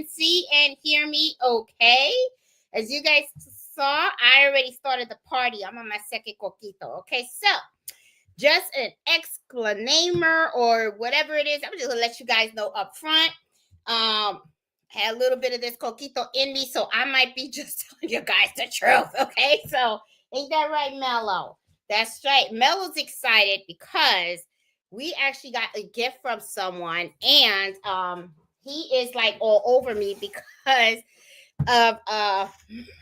See and hear me okay. As you guys saw, I already started the party. I'm on my second coquito. Okay, so just an exclamator or whatever it is. I'm just gonna let you guys know up front. Had a little bit of this coquito in me, so I might be just telling you guys the truth. Okay, so ain't that right, Mello? That's right. Mello's excited because we actually got a gift from someone, and he is like all over me because of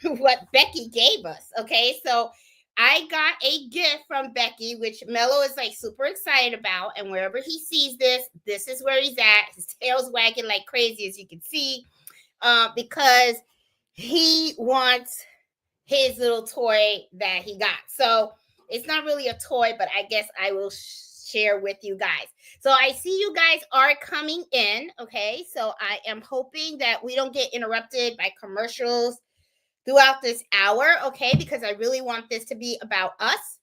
what Becky gave us. Okay, so I got a gift from Becky, which Mello is like super excited about, and wherever he sees this, this is where he's at. His tail's wagging like crazy, as you can see, because he wants his little toy that he got. So it's not really a toy, but I guess I will share with you guys. So I see you guys are coming in. Okay, so I am hoping that we don't get interrupted by commercials throughout this hour. Okay, because I really want this to be about us.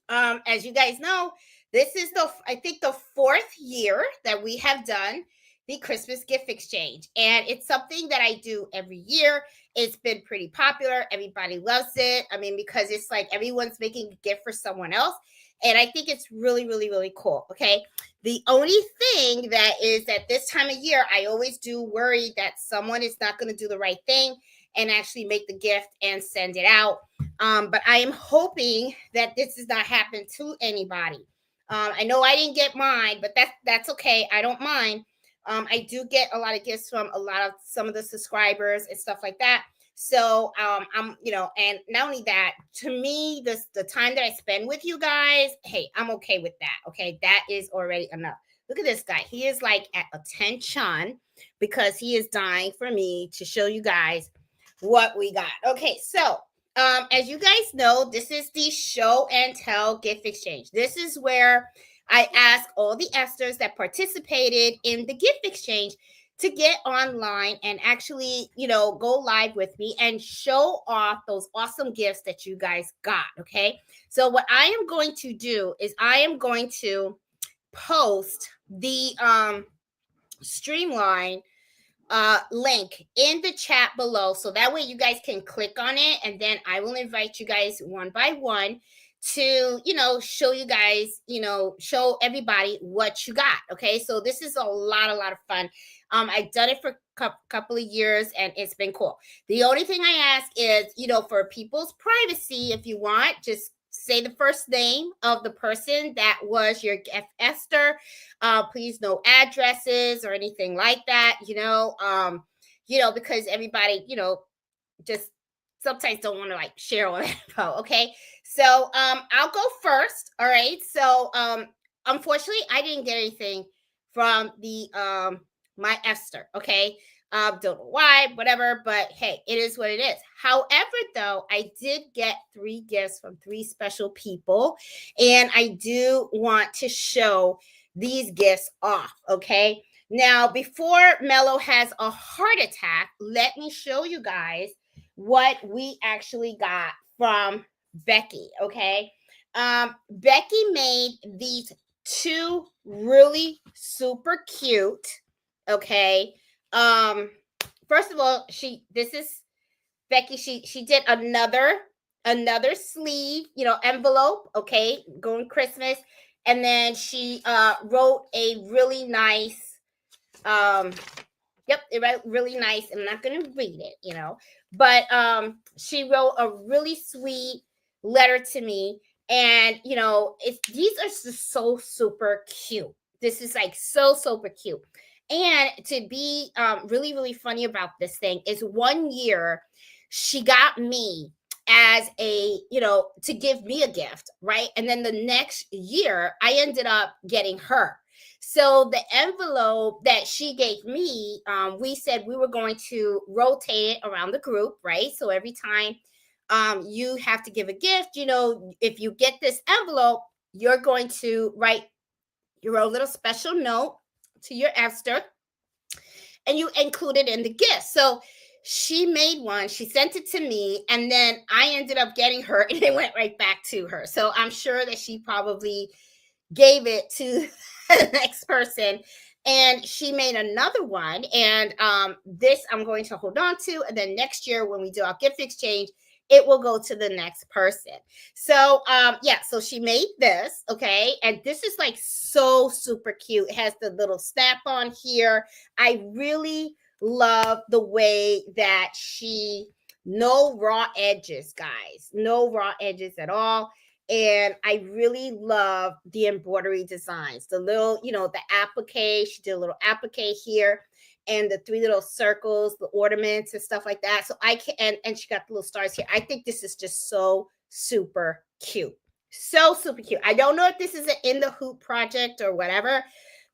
As you guys know, this is I think the 4th year that we have done the Christmas gift exchange, and it's something that I do every year. It's been pretty popular. Everybody loves it. I mean, because it's like everyone's making a gift for someone else. And I think it's really, really, really cool. Okay. The only thing that is that this time of year, I always do worry that someone is not going to do the right thing and actually make the gift and send it out. But I am hoping that this does not happen to anybody. I know I didn't get mine, but that's okay. I don't mind. I do get a lot of gifts from some of the subscribers and stuff like that. So I'm, and not only that, to me, the time that I spend with you guys, hey, I'm okay with that. Okay, that is already enough. Look at this guy. He is like at attention because he is dying for me to show you guys what we got. Okay, so as you guys know, this is the show and tell gift exchange. This is where I ask all the Esthers that participated in the gift exchange to get online and actually, go live with me and show off those awesome gifts that you guys got. Okay. So what I am going to do is I am going to post the Streamline link in the chat below. So that way you guys can click on it, and then I will invite you guys one by one to, show you guys, show everybody what you got. Okay. So this is a lot of fun. I've done it for a couple of years and it's been cool. The only thing I ask is, for people's privacy, if you want, just say the first name of the person that was your gift Esther. Please no addresses or anything like that, because everybody, just sometimes don't want to like share all that info. Okay. So I'll go first. All right. So unfortunately, I didn't get anything from the my Esther. Okay. Don't know why, whatever, but hey, it is what it is. However, though, I did get 3 gifts from 3 special people, and I do want to show these gifts off. Okay. Now, before Mello has a heart attack, let me show you guys what we actually got from Becky. Okay. Becky made these 2 really super cute. Okay. First of all, this is Becky. She did another sleeve, envelope. Okay. Going Christmas. And then she wrote a really nice, really nice. I'm not going to read it, but she wrote a really sweet letter to me. And, these are just so super cute. This is like so super cute. And to be really, really funny about this thing is one year she got me as a, to give me a gift, right? And then the next year, I ended up getting her. So the envelope that she gave me, we said we were going to rotate it around the group, right? So every time you have to give a gift, if you get this envelope, you're going to write your own little special note to your Esther, and you include it in the gift. So she made one, she sent it to me, and then I ended up getting her, and it went right back to her. So I'm sure that she probably gave it to the next person, and she made another one. And this I'm going to hold on to, and then next year when we do our gift exchange, it will go to the next person. So yeah, so she made this, okay, and this is like so super cute. It has the little snap on here. I really love the way that no raw edges, guys, no raw edges at all. And I really love the embroidery designs, the little, the applique. She did a little applique here, and the 3 little circles, the ornaments and stuff like that. So I can, and she got the little stars here. I think this is just so super cute. So super cute. I don't know if this is an In the Hoop project or whatever,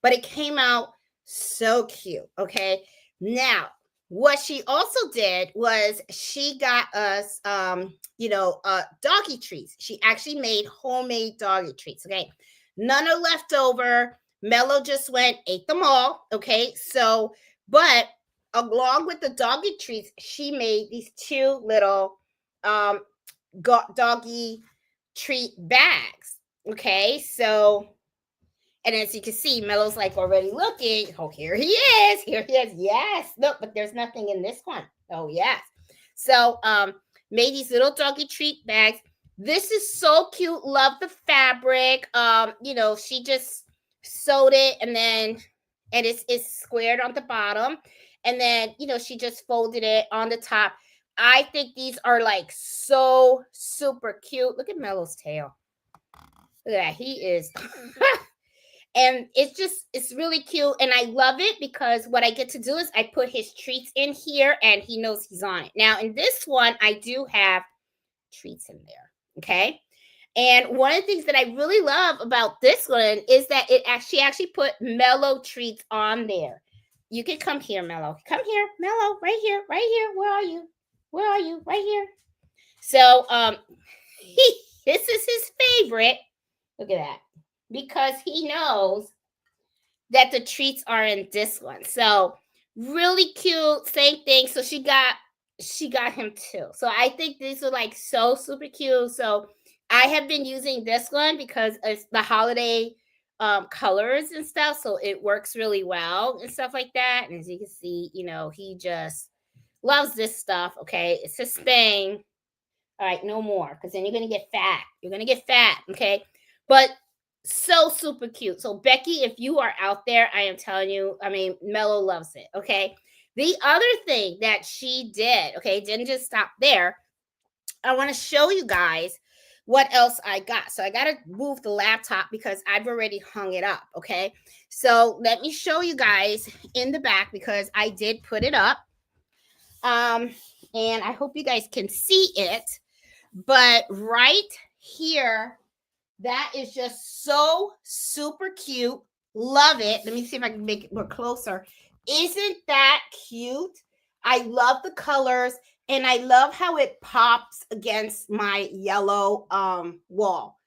but it came out so cute. Okay. Now, what she also did was she got us, doggy treats. She actually made homemade doggy treats. Okay. None are left over. Mello just ate them all. Okay. So, but along with the doggy treats, she made these 2 little doggy treat bags. Okay. So, and as you can see, Mello's like already looking. Oh, here he is. Here he is. Yes. Look, but there's nothing in this one. Oh, yes. So made these little doggy treat bags. This is so cute. Love the fabric. She just sewed it, and it's squared on the bottom. And then, she just folded it on the top. I think these are like so super cute. Look at Mello's tail. Look at that. He is and it's really cute, and I love it because what I get to do is I put his treats in here, and he knows he's on it. Now in this one, I do have treats in there. Okay. And one of the things that I really love about this one is that she actually put Mellow treats on there. You can come here, Mellow. Come here, Mellow. Right here. Right here. Where are you? Where are you? Right here. So this is his favorite. Look at that. Because he knows that the treats are in this one. So really cute. Same thing. So she got him too. So I think these are like so super cute. So I have been using this one because it's the holiday colors and stuff. So it works really well and stuff like that. And as you can see, he just loves this stuff. Okay. It's his thing. All right. No more, because then you're going to get fat. You're going to get fat. Okay. But so super cute. So Becky, if you are out there, I am telling you, Mello loves it. Okay. The other thing that she did, okay, didn't just stop there. I want to show you guys what else I got. So I got to move the laptop because I've already hung it up. Okay. So let me show you guys in the back because I did put it up. And I hope you guys can see it. But right here, that is just so super cute. Love it. Let me see if I can make it more closer. Isn't that cute? I love the colors, and I love how it pops against my yellow wall.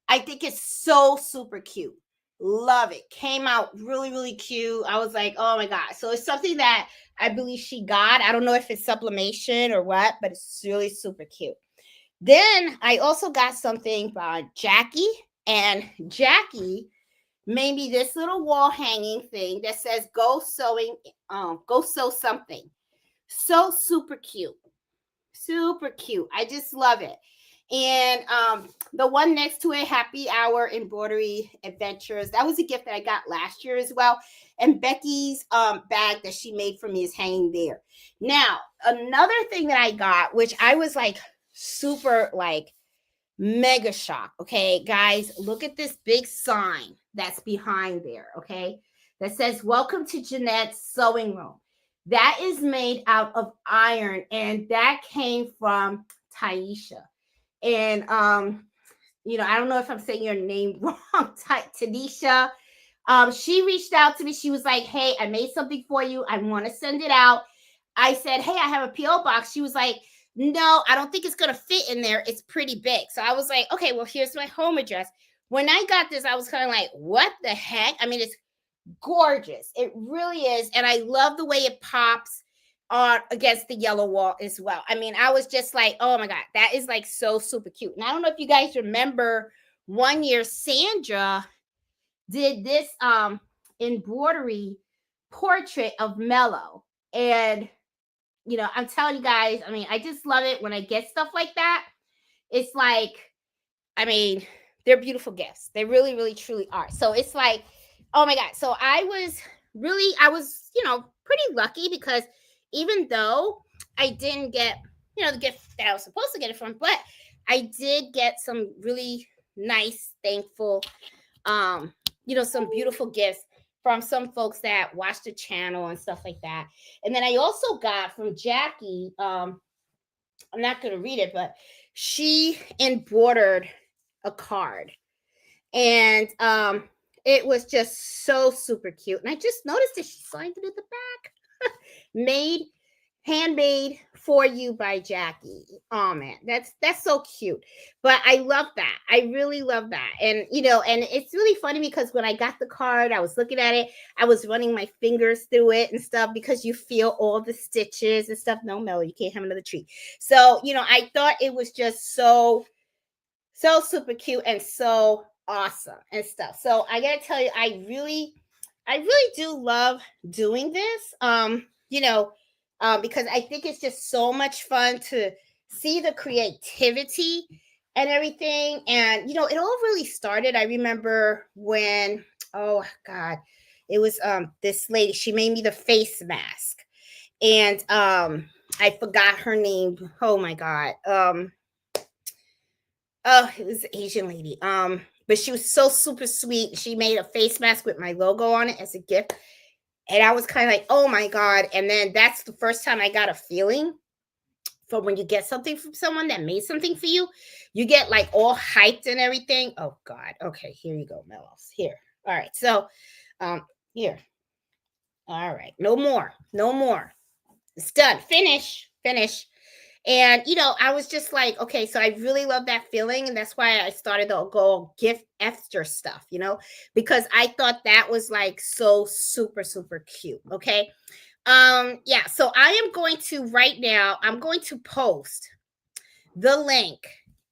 I think it's so super cute. Love it. Came out really, really cute. I was like, oh my God. So it's something that I believe she got. I don't know if it's sublimation or what, but it's really super cute. Then I also got something by Jackie, and Jackie made me this little wall hanging thing that says go sew something. So super cute. Super cute. I just love it. And the one next to it, Happy Hour Embroidery Adventures. That was a gift that I got last year as well. And Becky's bag that she made for me is hanging there. Now, another thing that I got, which I was like super like mega shock. Okay, guys, look at this big sign that's behind there. Okay, that says welcome to Jeanette's sewing room. That is made out of iron, and that came from Taisha. And I don't know if I'm saying your name wrong, Tanisha. She reached out to me. She was like, "Hey, I made something for you. I want to send it out." I said, "Hey, I have a PO box." She was like, "No, I don't think it's gonna fit in there. It's pretty big." So I was like, "Okay, well, here's my home address." When I got this, I was kind of like, "What the heck?" I mean, it's gorgeous. It really is, and I love the way it pops on against the yellow wall as well. I mean, I was just like, "Oh my god, that is like so super cute." And I don't know if you guys remember one year Sandra did this embroidery portrait of Mello. And I'm telling you guys, I mean, I just love it when I get stuff like that. It's like, I mean, they're beautiful gifts. They really, really, truly are. So it's like, oh my God. So I was pretty lucky because even though I didn't get, the gift that I was supposed to get it from, but I did get some really nice, thankful, some beautiful gifts from some folks that watch the channel and stuff like that. And then I also got from Jackie, I'm not going to read it, but she embroidered a card. And it was just so super cute. And I just noticed that she signed it at the back. Handmade for you by Jackie. Oh man, that's so cute. But I love that. I really love that. And and it's really funny because when I got the card, I was looking at it, I was running my fingers through it and stuff because you feel all the stitches and stuff. No, Mel, you can't have another treat. So, I thought it was just so super cute and so awesome and stuff. So I gotta tell you, I really do love doing this. Because I think it's just so much fun to see the creativity and everything. And it all really started. I remember when, oh God, it was this lady. She made me the face mask, and I forgot her name. Oh my God. Oh, it was an Asian lady. But she was so super sweet. She made a face mask with my logo on it as a gift. And I was kind of like, oh my God. And then that's the first time I got a feeling from when you get something from someone that made something for you. You get like all hyped and everything. Oh God. Okay, here you go, Mellows. Here. All right. So here. All right. No more. No more. It's done. Finish. And I was just like, okay, so I really love that feeling, and that's why I started to go gift extra stuff, because I thought that was like so super super cute. Okay, yeah. So I am going to right now. I'm going to post the link.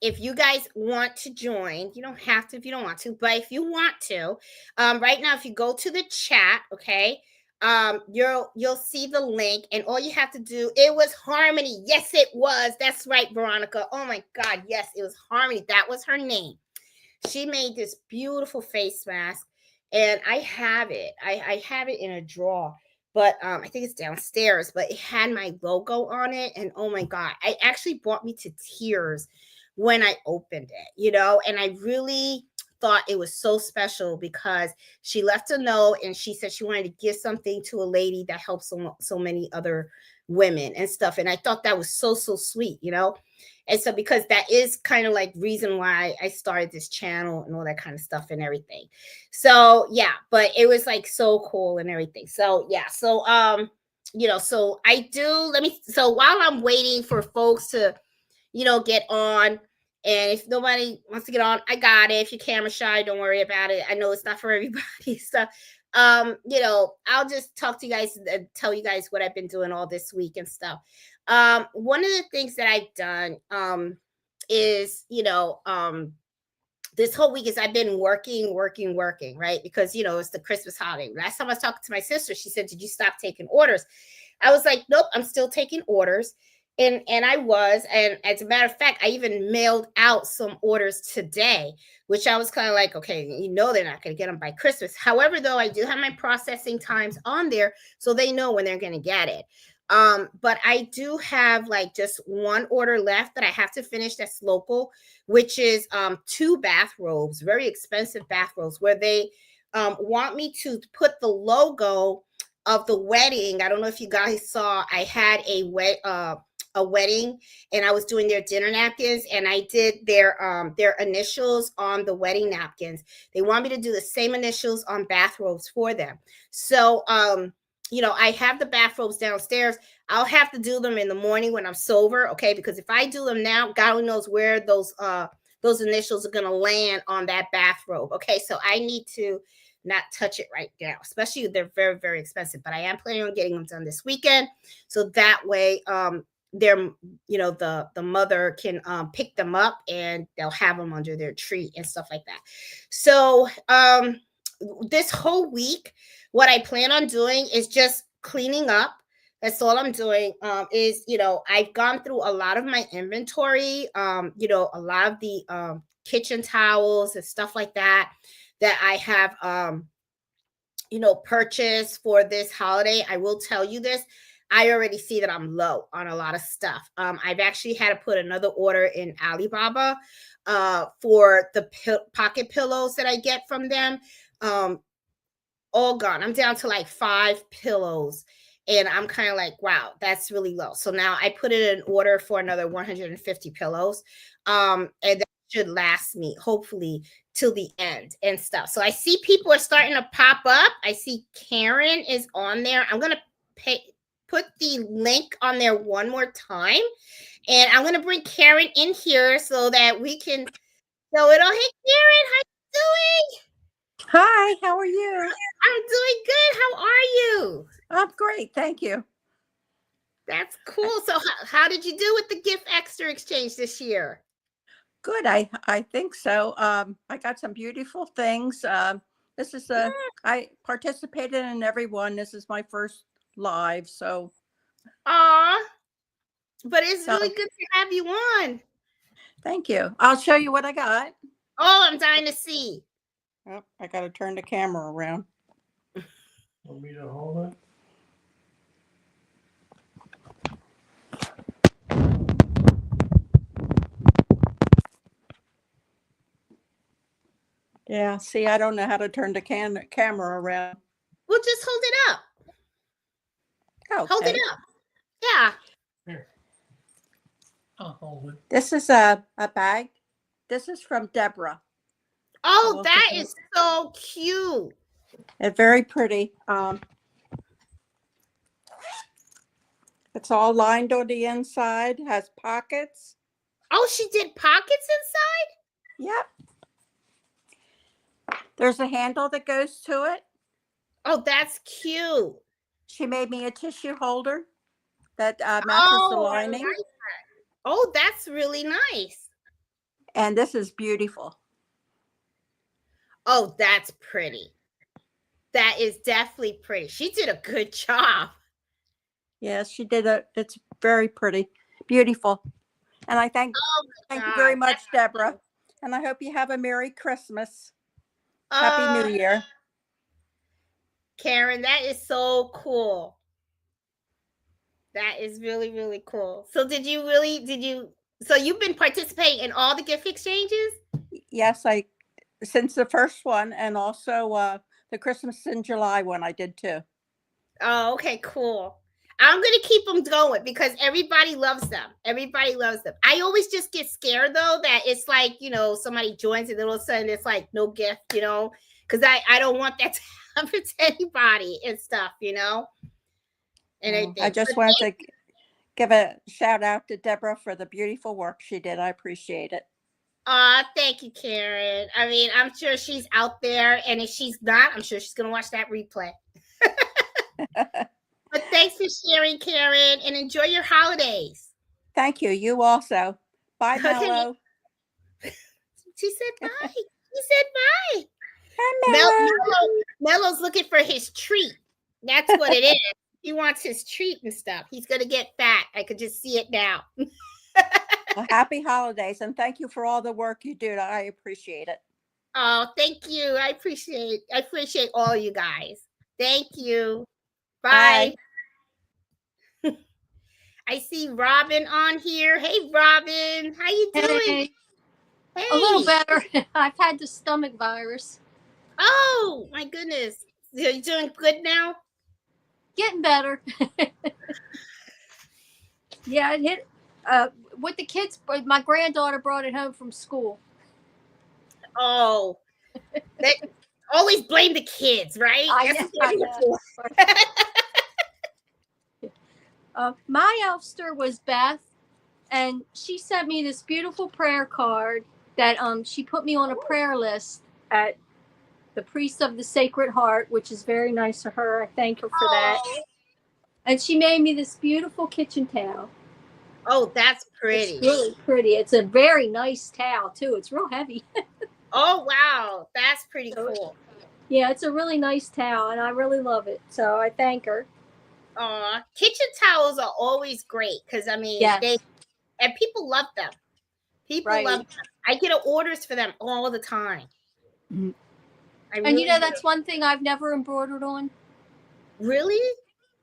If you guys want to join, you don't have to if you don't want to, but if you want to, right now, if you go to the chat, okay, you'll see the link, and all you have to do, it was Harmony. Yes, it was. That's right, Veronica. Oh my God, yes, it was Harmony. That was her name. She made this beautiful face mask, and I have it. I have it in a drawer, but I think it's downstairs. But it had my logo on it, and oh my God, it actually brought me to tears when I opened it. And I really thought it was so special because she left a note and she said she wanted to give something to a lady that helps so many other women and stuff. And I thought that was so sweet. And so because that is kind of like reason why I started this channel and all that kind of stuff and everything. So yeah, but it was like so cool and everything. So yeah, so so I do, so while I'm waiting for folks to get on, and if nobody wants to get on, I got it. If you're camera shy, don't worry about it. I know it's not for everybody. So I'll just talk to you guys and tell you guys what I've been doing all this week and stuff. One of the things that I've done is this whole week is I've been working, right? Because it's the Christmas holiday. Last time I was talking to my sister, she said, "Did you stop taking orders?" I was like, "Nope, I'm still taking orders." And I was, and as a matter of fact, I even mailed out some orders today, which I was kind of like, okay, they're not going to get them by Christmas. However, though, I do have my processing times on there, so they know when they're going to get it. But I do have like just one order left that I have to finish that's local, which is 2 bathrobes, very expensive bathrobes, where they want me to put the logo of the wedding. I don't know if you guys saw, I had a wedding, and I was doing their dinner napkins, and I did their initials on the wedding napkins. They want me to do the same initials on bathrobes for them. So I have the bathrobes downstairs. I'll have to do them in the morning when I'm sober, okay? Because if I do them now, God only knows where those initials are going to land on that bathrobe. Okay, so I need to not touch it right now, especially they're very, very expensive, but I am planning on getting them done this weekend. So that way, they're, the mother can pick them up and they'll have them under their tree and stuff like that. So this whole week, what I plan on doing is just cleaning up. That's all I'm doing. I've gone through a lot of my inventory, a lot of the kitchen towels and stuff like that I have, purchased for this holiday. I will tell you this. I already see that I'm low on a lot of stuff. I've actually had to put another order in Alibaba for the pocket pillows that I get from them. All gone. I'm down to like 5 pillows. And I'm kind of like, wow, that's really low. So now I put in an order for another 150 pillows. And that should last me, hopefully, till the end and stuff. So I see people are starting to pop up. I see Karen is on there. I'm going to put the link on there one more time. And I'm going to bring Karen in here so that we can show it all. Hey, Karen, how you doing? Hi, how are you? I'm doing good. How are you? I'm great, thank you. That's cool. So how did you do with the gift extra exchange this year? Good, I think so. I got some beautiful things. This is I participated in every one. This is my first live, so. Aw, but it's really good to have you on. Thank you. I'll show you what I got. Oh, I'm dying to see. Oh, I got to turn the camera around. Want me to hold it? Yeah, see, I don't know how to turn the camera around. Well, just hold it up. Okay. Hold it up. Yeah. Here. I'll hold it. This is a bag. This is from Deborah. Oh, that is so cute. It's very pretty. It's all lined on the inside, has pockets. Oh, she did pockets inside? Yep. There's a handle that goes to it. Oh, that's cute. She made me a tissue holder that matches the lining. I like that. Oh, that's really nice. And this is beautiful. Oh, that's pretty. That is definitely pretty. She did a good job. Yes, she did. It's very pretty, beautiful. And I thank you very much, Deborah. And I hope you have a Merry Christmas. Happy New Year. Karen, that is so cool. That is really, really cool. So so you've been participating in all the gift exchanges? Yes, since the first one, and also the Christmas in July one I did too. Oh, okay, cool. I'm going to keep them going because everybody loves them. Everybody loves them. I always just get scared though that it's like, somebody joins and then all of a sudden it's like no gift, because I don't want that to happen to anybody and stuff, And I just wanted to give a shout out to Deborah for the beautiful work she did. I appreciate it. Thank you, Karen. I mean, I'm sure she's out there, and if she's not, I'm sure she's going to watch that replay. But thanks for sharing, Karen, and enjoy your holidays. Thank you. You also. Bye, Mello. She said bye. She said bye. Hi, Mello's looking for his treat. That's what it is. He wants his treat and stuff. He's going to get fat. I could just see it now. Well, happy holidays, and thank you for all the work you do. I appreciate it. Oh, thank you. I appreciate all you guys. Thank you. Bye. I see Robin on here. Hey, Robin. How you doing? Hey. A little better. I've had the stomach virus. Oh, my goodness. Are you doing good now? Getting better. Yeah, it hit with the kids. My granddaughter brought it home from school. Oh, they always blame the kids, right? That's what they're here for. My elfster was Beth, and she sent me this beautiful prayer card that she put me on a prayer list at the Priest of the Sacred Heart, which is very nice of her. I thank her for that. And she made me this beautiful kitchen towel. Oh, that's pretty. It's really pretty. It's a very nice towel too. It's real heavy. Oh, wow. That's pretty cool. Yeah, it's a really nice towel, and I really love it. So I thank her. Kitchen towels are always great because I mean, and people love them. People love them. I get orders for them all the time. Mm-hmm. And you know, that's one thing I've never embroidered on. Really?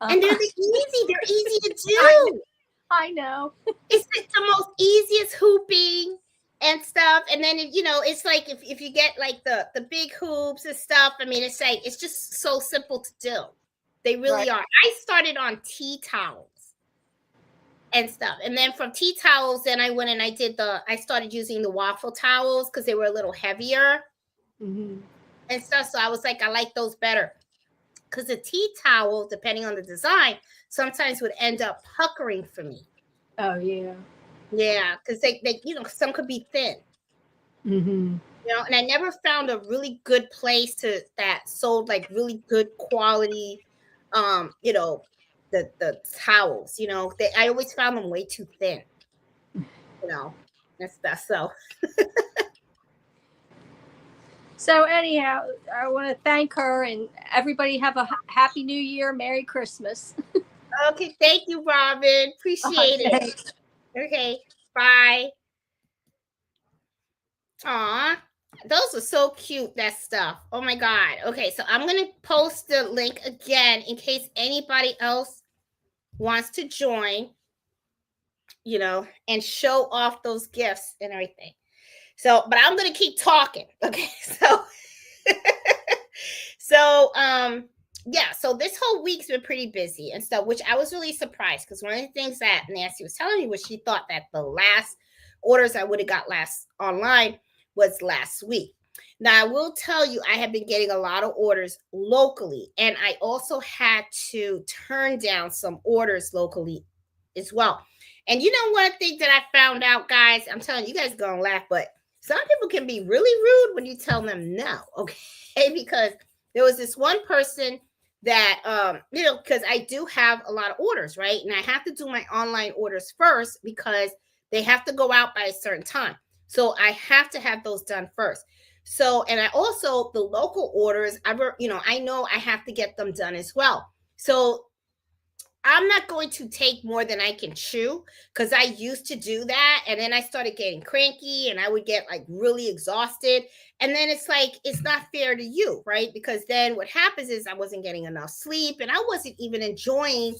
And they're easy. They're easy to do. I know. It's like the most easiest hooping and stuff. And then, you know, it's like if you get like the big hoops and stuff, I mean, it's like, it's just so simple to do. They really are. I started on tea towels and stuff. And then from tea towels, then I went and I started using the waffle towels because they were a little heavier and stuff. So I was like, I like those better. Because the tea towel, depending on the design, sometimes would end up puckering for me. Oh, yeah. Yeah, because they you know, some could be thin. You know, and I never found a really good place that sold like really good quality, you know, the towels. You know, I always found them way too thin. You know, that's so. So anyhow, I want to thank her and everybody. Have a happy New Year, Merry Christmas. Okay, thank you, Robin. Appreciate it. Okay, bye. Aw, those are so cute, that stuff. Oh my God. Okay, so I'm going to post the link again in case anybody else wants to join, you know, and show off those gifts and everything. So, but I'm going to keep talking. Okay, yeah, so this whole week's been pretty busy and stuff, which I was really surprised because one of the things that Nancy was telling me was she thought that the last orders I would have got online was last week. Now, I will tell you, I have been getting a lot of orders locally, and I also had to turn down some orders locally as well. And you know, one thing that I found out, guys, I'm telling you, guys are going to laugh, but some people can be really rude when you tell them no, okay? Because there was this one person that, you know, because I do have a lot of orders, right? And I have to do my online orders first because they have to go out by a certain time. So I have to have those done first. So, and I also, the local orders, you know, I know I have to get them done as well. So I'm not going to take more than I can chew because I used to do that. And then I started getting cranky and I would get like really exhausted. And then it's like, it's not fair to you, right? Because then what happens is I wasn't getting enough sleep and I wasn't even enjoying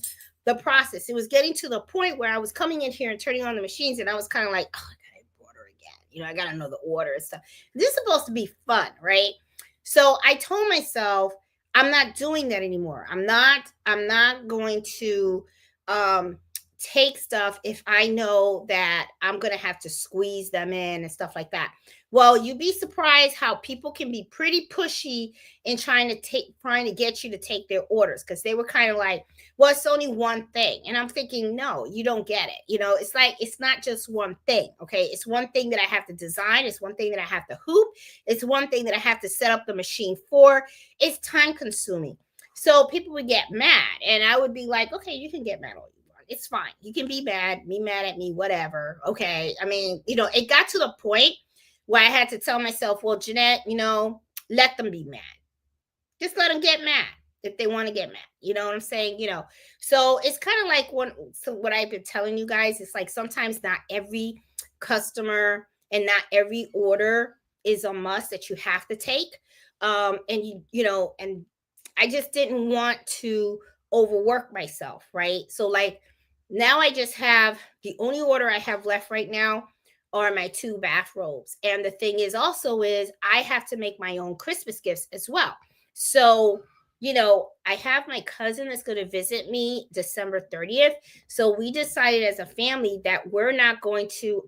the process. It was getting to the point where I was coming in here and turning on the machines and I was kind of like, oh, I gotta order again. You know, I gotta know the order and stuff. This is supposed to be fun, right? So I told myself, I'm not doing that anymore. I'm not going to take stuff if I know that I'm going to have to squeeze them in and stuff like that. Well, you'd be surprised how people can be pretty pushy in trying to get you to take their orders, because they were kind of like, well, it's only one thing. And I'm thinking, no, you don't get it. You know, it's like, it's not just one thing. Okay. It's one thing that I have to design. It's one thing that I have to hoop. It's one thing that I have to set up the machine for. It's time consuming. So people would get mad and I would be like, okay, you can get mad all you want. It's fine. You can be mad at me, whatever. Okay. I mean, you know, it got to the point where I had to tell myself, well, Jeanette, you know, let them be mad. Just let them get mad if they want to get mad. You know what I'm saying? You know, so it's kind of like what I've been telling you guys. It's like sometimes not every customer and not every order is a must that you have to take. And you know, and I just didn't want to overwork myself, right? So like now I just have the only order I have left right now are my 2 bathrobes. And the thing is also is I have to make my own Christmas gifts as well. So I have my cousin that's going to visit me December 30th. So we decided as a family that we're not going to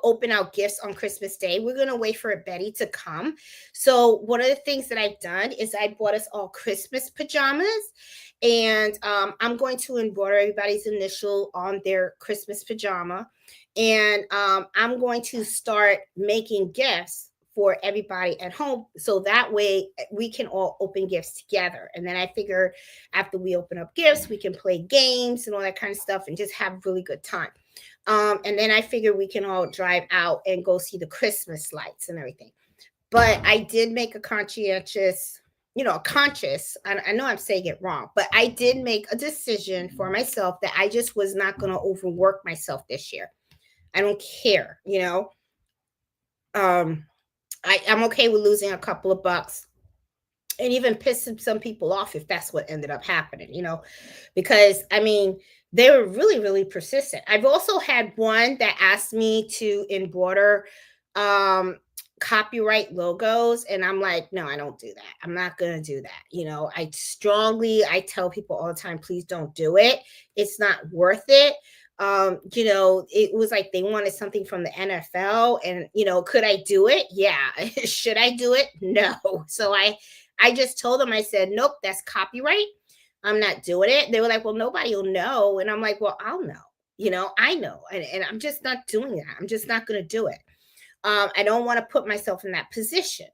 open out gifts on Christmas Day. We're going to wait for Betty to come. So one of the things that I've done is I bought us all Christmas pajamas, and I'm going to embroider everybody's initial on their Christmas pajama. And I'm going to start making gifts for everybody at home. So that way we can all open gifts together. And then I figure after we open up gifts, we can play games and all that kind of stuff and just have a really good time. And then I figured we can all drive out and go see the Christmas lights and everything. But I did make a conscientious, I know I'm saying it wrong, but I did make a decision for myself that I just was not going to overwork myself this year. I don't care, I'm okay with losing a couple of bucks and even pissing some people off if that's what ended up happening, because they were really, really persistent. I've also had one that asked me to embroider copyright logos, and I'm like, no, I don't do that. I'm not going to do that. I tell people all the time, please don't do it. It's not worth it. It was like they wanted something from the NFL, and could I do it? Yeah. Should I do it? No. So I just told them, I said, nope, that's copyright. I'm not doing it. They were like, well, nobody will know. And I'm like, well, I'll know, I know. And I'm just not doing that. I'm just not going to do it. I don't want to put myself in that position,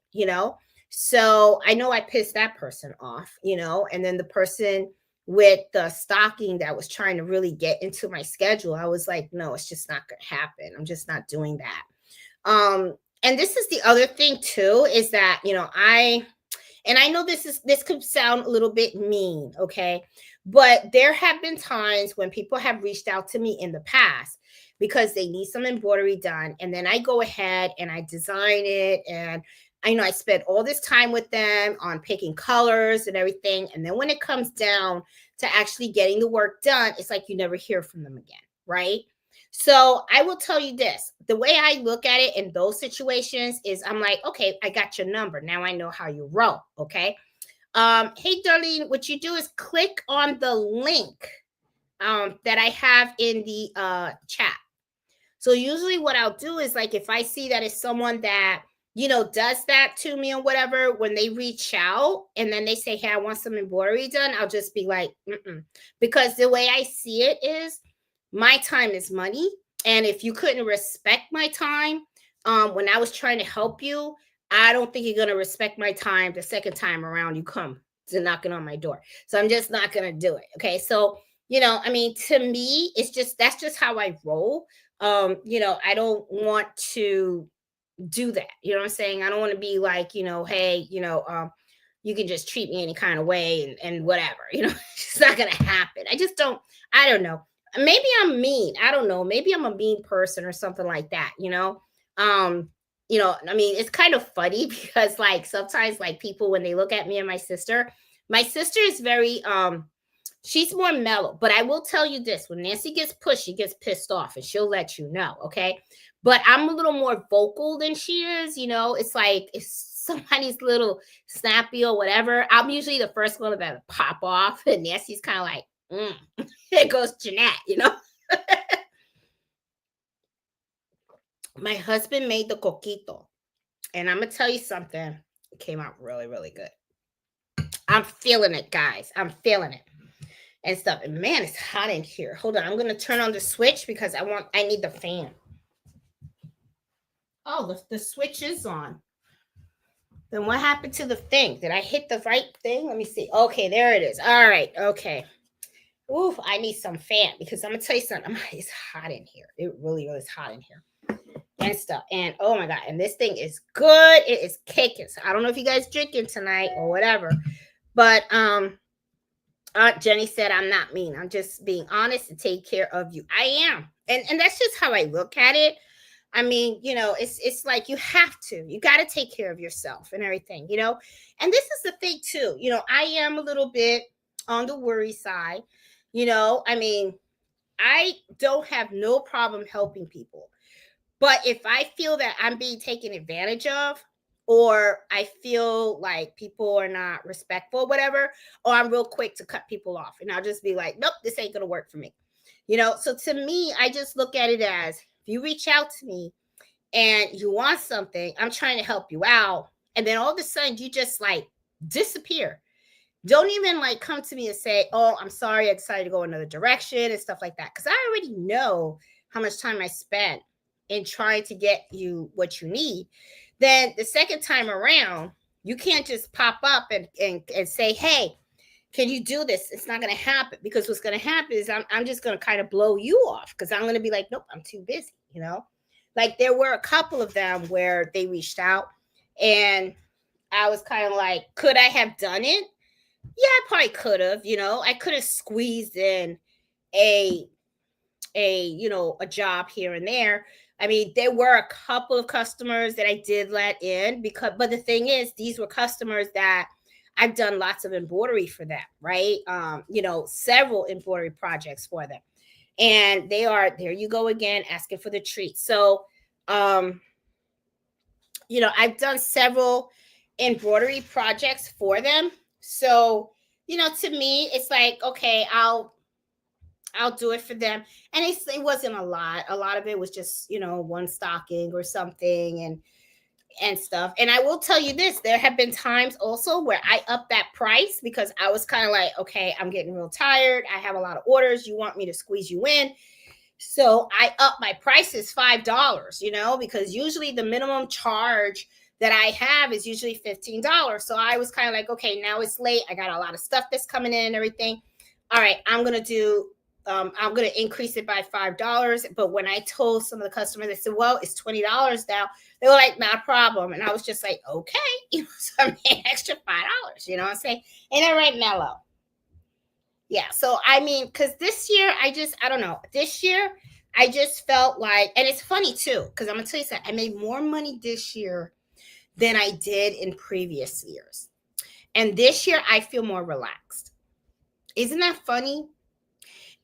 So I know I pissed that person off, and then the person with the stocking that was trying to really get into my schedule, I was like, no, it's just not going to happen. I'm just not doing that. And this is the other thing too, is that, I know this could sound a little bit mean, okay? But there have been times when people have reached out to me in the past because they need some embroidery done. And then I go ahead and I design it. And I spent all this time with them on picking colors and everything. And then when it comes down to actually getting the work done, it's like you never hear from them again, right? So I will tell you this, the way I look at it in those situations is I'm like, okay, I got your number. Now I know how you roll. Okay. Hey, Darlene, what you do is click on the link that I have in the chat. So usually what I'll do is, like, if I see that it's someone that, does that to me or whatever, when they reach out and then they say, hey, I want some embroidery done, I'll just be like, because the way I see it is, my time is money. And if you couldn't respect my time when I was trying to help you, I don't think you're going to respect my time the second time around you come to knocking on my door. So I'm just not going to do it. Okay. So, to me, that's just how I roll. I don't want to do that. You know what I'm saying? I don't want to be like, hey, you can just treat me any kind of way and whatever, it's not going to happen. I don't know. Maybe I'm mean. I don't know. Maybe I'm a mean person or something like that, it's kind of funny because, like, sometimes, like, people, when they look at me and my sister is very, she's more mellow. But I will tell you this, when Nancy gets pushed, she gets pissed off and she'll let you know. Okay. But I'm a little more vocal than she is. It's like, if somebody's a little snappy or whatever, I'm usually the first one to pop off. And Nancy's kind of like, there goes Jeanette, My husband made the coquito. And I'm going to tell you something. It came out really, really good. I'm feeling it, guys. I'm feeling it. And stuff. And man, it's hot in here. Hold on. I'm going to turn on the switch because I need the fan. Oh, the switch is on. Then what happened to the thing? Did I hit the right thing? Let me see. Okay, there it is. All right. Okay. Oof, I need some fan because I'm going to tell you something. It's hot in here. It really is hot in here. And stuff. And oh my God. And this thing is good. It is kicking. So I don't know if you guys drinking tonight or whatever. But Aunt Jenny said, I'm not mean. I'm just being honest and take care of you. I am. And that's just how I look at it. It's like you got to take care of yourself and everything, and this is the thing too, I am a little bit on the worry side, I don't have no problem helping people, but if I feel that I'm being taken advantage of, or I feel like people are not respectful, whatever, or I'm real quick to cut people off. And I'll just be like, nope, this ain't going to work for me. So to me, I just look at it as if you reach out to me and you want something, I'm trying to help you out. And then all of a sudden you just like disappear. Don't even like come to me and say, oh, I'm sorry, I decided to go another direction and stuff like that. Because I already know how much time I spent in trying to get you what you need. Then the second time around, you can't just pop up and say, hey, can you do this? It's not going to happen, because what's going to happen is I'm just going to kind of blow you off, because I'm going to be like, nope, I'm too busy. Like there were a couple of them where they reached out and I was kind of like, could I have done it? Yeah, I probably could have. I could have squeezed in a job here and there. I mean, there were a couple of customers that I did let in, but the thing is, these were customers that I've done lots of embroidery for them, right? Several embroidery projects for them. And they are, there you go again, asking for the treat. So, I've done several embroidery projects for them. So, to me, it's like, okay, I'll do it for them. And it wasn't a lot. A lot of it was just, one stocking or something and stuff. And I will tell you this, there have been times also where I upped that price because I was kind of like, okay, I'm getting real tired. I have a lot of orders. You want me to squeeze you in. So I upped my prices $5, because usually the minimum charge that I have is usually $15. So I was kind of like, okay, now it's late. I got a lot of stuff that's coming in and everything. All right, I'm going to increase it by $5. But when I told some of the customers, they said, well, it's $20 now. They were like, not a problem. And I was just like, okay. So I made extra $5, you know what I'm saying? And they're right mellow. Yeah. So, I mean, because this year, I don't know. This year, I just felt like, and it's funny too, because I'm going to tell you something. I made more money this year than I did in previous years. And this year, I feel more relaxed. Isn't that funny?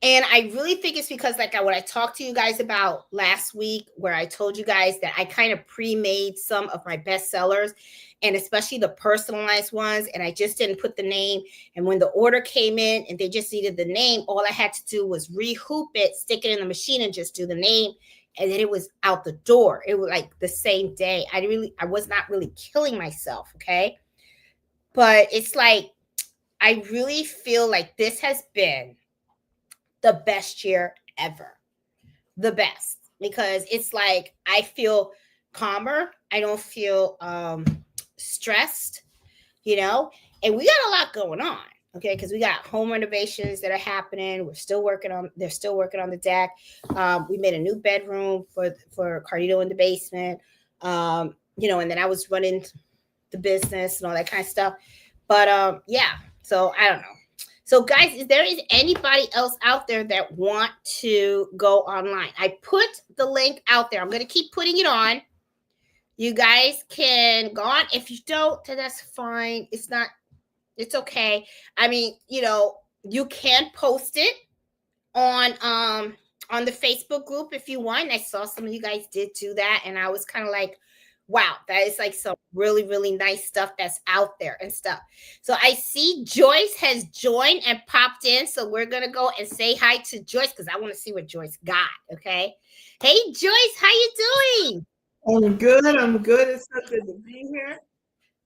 And I really think it's because, like what I talked to you guys about last week, where I told you guys that I kind of pre-made some of my best sellers, and especially the personalized ones, and I just didn't put the name. And when the order came in and they just needed the name, all I had to do was rehoop it, stick it in the machine, and just do the name. And then it was out the door. It was like the same day. I was not really killing myself, okay? But it's like, I really feel like this has been the best year ever. The best. Because it's like, I feel calmer. I don't feel stressed, and we got a lot going on. Okay, because we got home renovations that are happening. They're still working on the deck. We made a new bedroom for Carlito in the basement. And then I was running the business and all that kind of stuff. But yeah, so I don't know. So guys, is there anybody else out there that want to go online? I put the link out there. I'm going to keep putting it on. You guys can go on. If you don't, then that's fine. It's okay. I mean, you can post it on the Facebook group if you want. I saw some of you guys did do that, and I was kind of like, wow, that is like some really, really nice stuff that's out there and stuff. So I see Joyce has joined and popped in. So we're going to go and say hi to Joyce because I want to see what Joyce got. Okay. Hey, Joyce, how you doing? I'm good. It's so good to be here.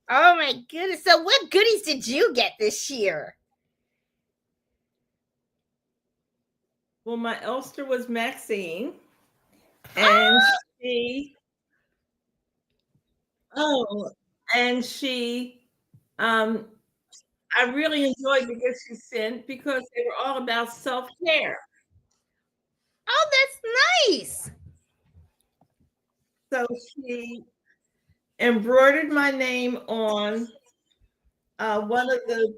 Oh, my goodness. So what goodies did you get this year? Well, my Elster was Maxine. And she I really enjoyed the gifts she sent because they were all about self-care. Oh, that's nice. So she embroidered my name on one of the,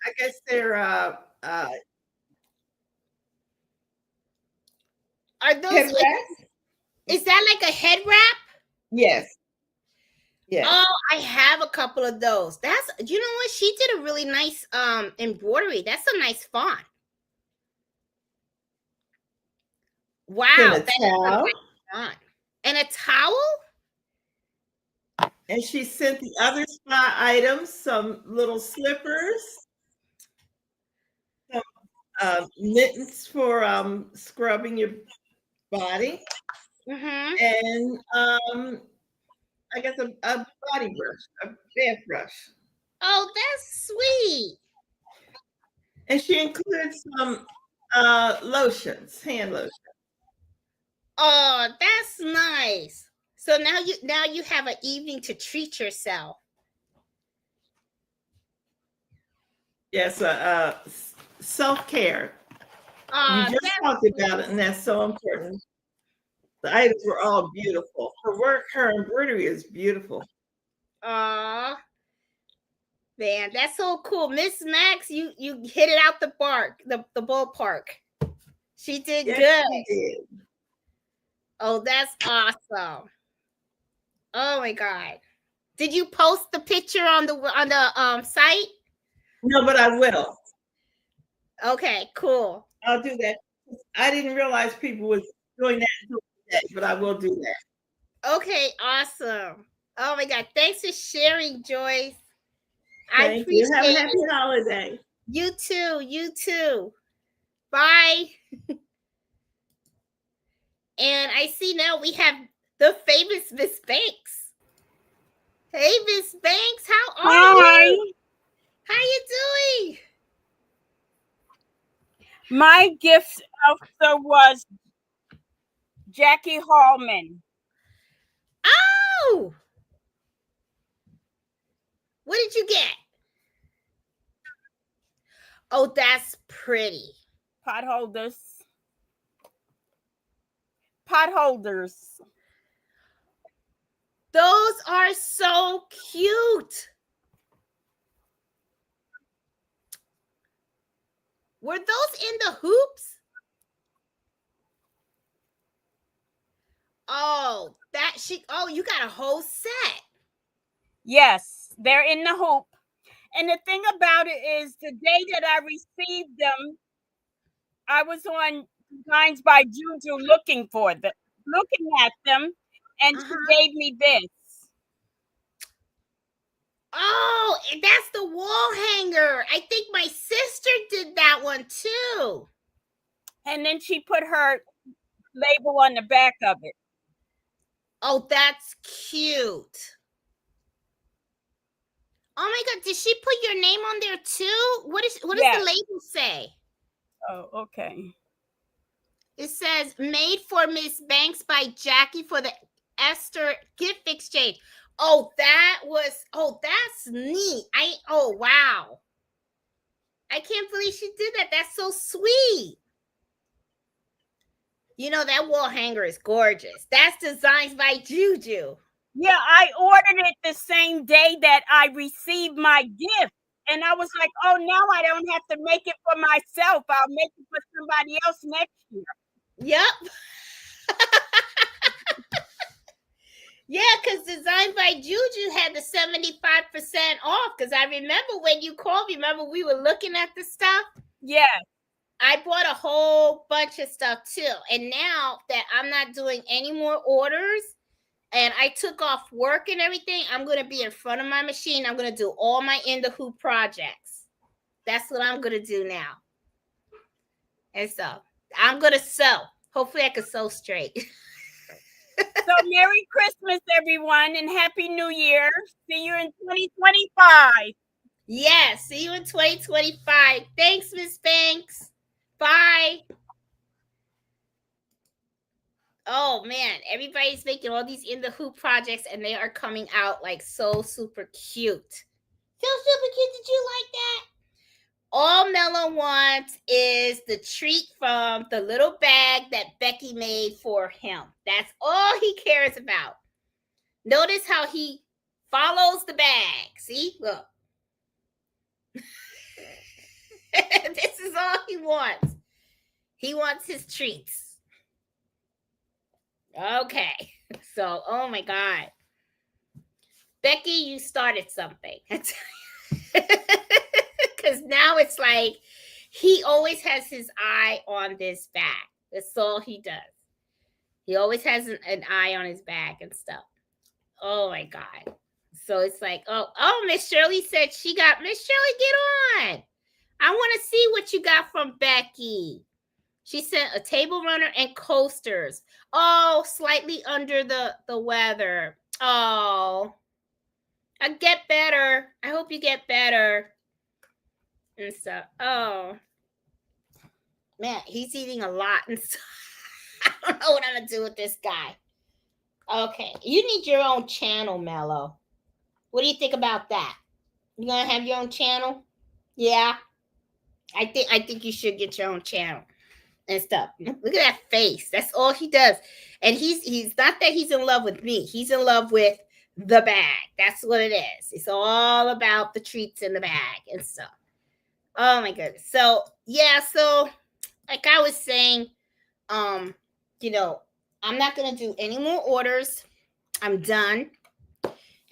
I guess they're are those head wraps? Is that like a head wrap? Yes. Yeah. Oh, I have a couple of those. That's, you know what? She did a really nice embroidery. That's a nice font. Wow. And a towel. And a towel? And she sent the other spa items, some little slippers, some mittens for scrubbing your body, and I guess a body brush, a bath brush. Oh, that's sweet. And she includes some lotions, hand lotion. Oh, that's nice. So now you have an evening to treat yourself. Yes, self-care. Oh, You just talked about it, and that's so important. The items were all beautiful. Her work, her embroidery is beautiful. Aw. Man, that's so cool. Miss Max, you hit it out the park, the ballpark. She did good. She did. Oh, that's awesome. Oh my God. Did you post the picture on the site? No, but I will. Okay, cool. I'll do that. I didn't realize people was doing that today, but I will do that. Okay, awesome. Oh my God. Thanks for sharing, Joyce. I Thank appreciate you. Have a it. happy holiday. You too. You too. Bye. And I see now we have the famous Miss Banks. Hey, Miss Banks, how are you? How you doing? My gift also was Jackie Hallman. Oh! What did you get? Oh, that's pretty. Pot holders. Pot holders. Those are so cute. Were those in the hoops? Oh, you got a whole set. Yes, they're in the hoop. And the thing about it is the day that I received them, I was on Designs by Juju looking at them, and she gave me this. Oh, that's the wall hanger. I think my sister did that one too. And then she put her label on the back of it. Oh, that's cute. Oh my God, did she put your name on there too? What does the label say? Oh, okay. It says made for Miss Banks by Jackie for the Esther gift exchange. Oh, that's neat. Wow. I can't believe she did that. That's so sweet. You know, that wall hanger is gorgeous. That's Designs by Juju. Yeah, I ordered it the same day that I received my gift. And I was like, oh, now I don't have to make it for myself. I'll make it for somebody else next year. Yep. Yeah, because Designed by Juju had the 75% off. Because I remember when you called me, remember we were looking at the stuff? Yeah. I bought a whole bunch of stuff too. And now that I'm not doing any more orders and I took off work and everything, I'm going to be in front of my machine. I'm going to do all my in the hoop projects. That's what I'm going to do now. And so I'm going to sew. Hopefully I can sew straight. So Merry Christmas, everyone, and Happy New Year. See you in 2025. Yes, see you in 2025. Thanks, Miss Banks. Bye. Oh, man. Everybody's making all these in the hoop projects, and they are coming out like so super cute. So super cute. Did you like that? All Mello wants is the treat from the little bag that Becky made for him. That's all he cares about. Notice how he follows the bag. See? Look. This is all he wants. He wants his treats. Okay. So, oh my God. Becky, you started something. Because now it's like he always has his eye on this bag. That's all he does. He always has an eye on his bag and stuff. Oh my God. So it's like, oh, Miss Shirley said Miss Shirley, get on. I want to see what you got from Becky. She sent a table runner and coasters. Oh, slightly under the weather. Oh, I get better. I hope you get better. And so, oh, man, he's eating a lot. And so, I don't know what I'm going to do with this guy. Okay, you need your own channel, Mello. What do you think about that? You going to have your own channel? Yeah. I think you should get your own channel and stuff. Look at that face. That's all he does. And he's not that he's in love with me. He's in love with the bag. That's what it is. It's all about the treats in the bag and stuff. Oh my goodness. So yeah, so like I was saying, you know, I'm not gonna do any more orders. I'm done.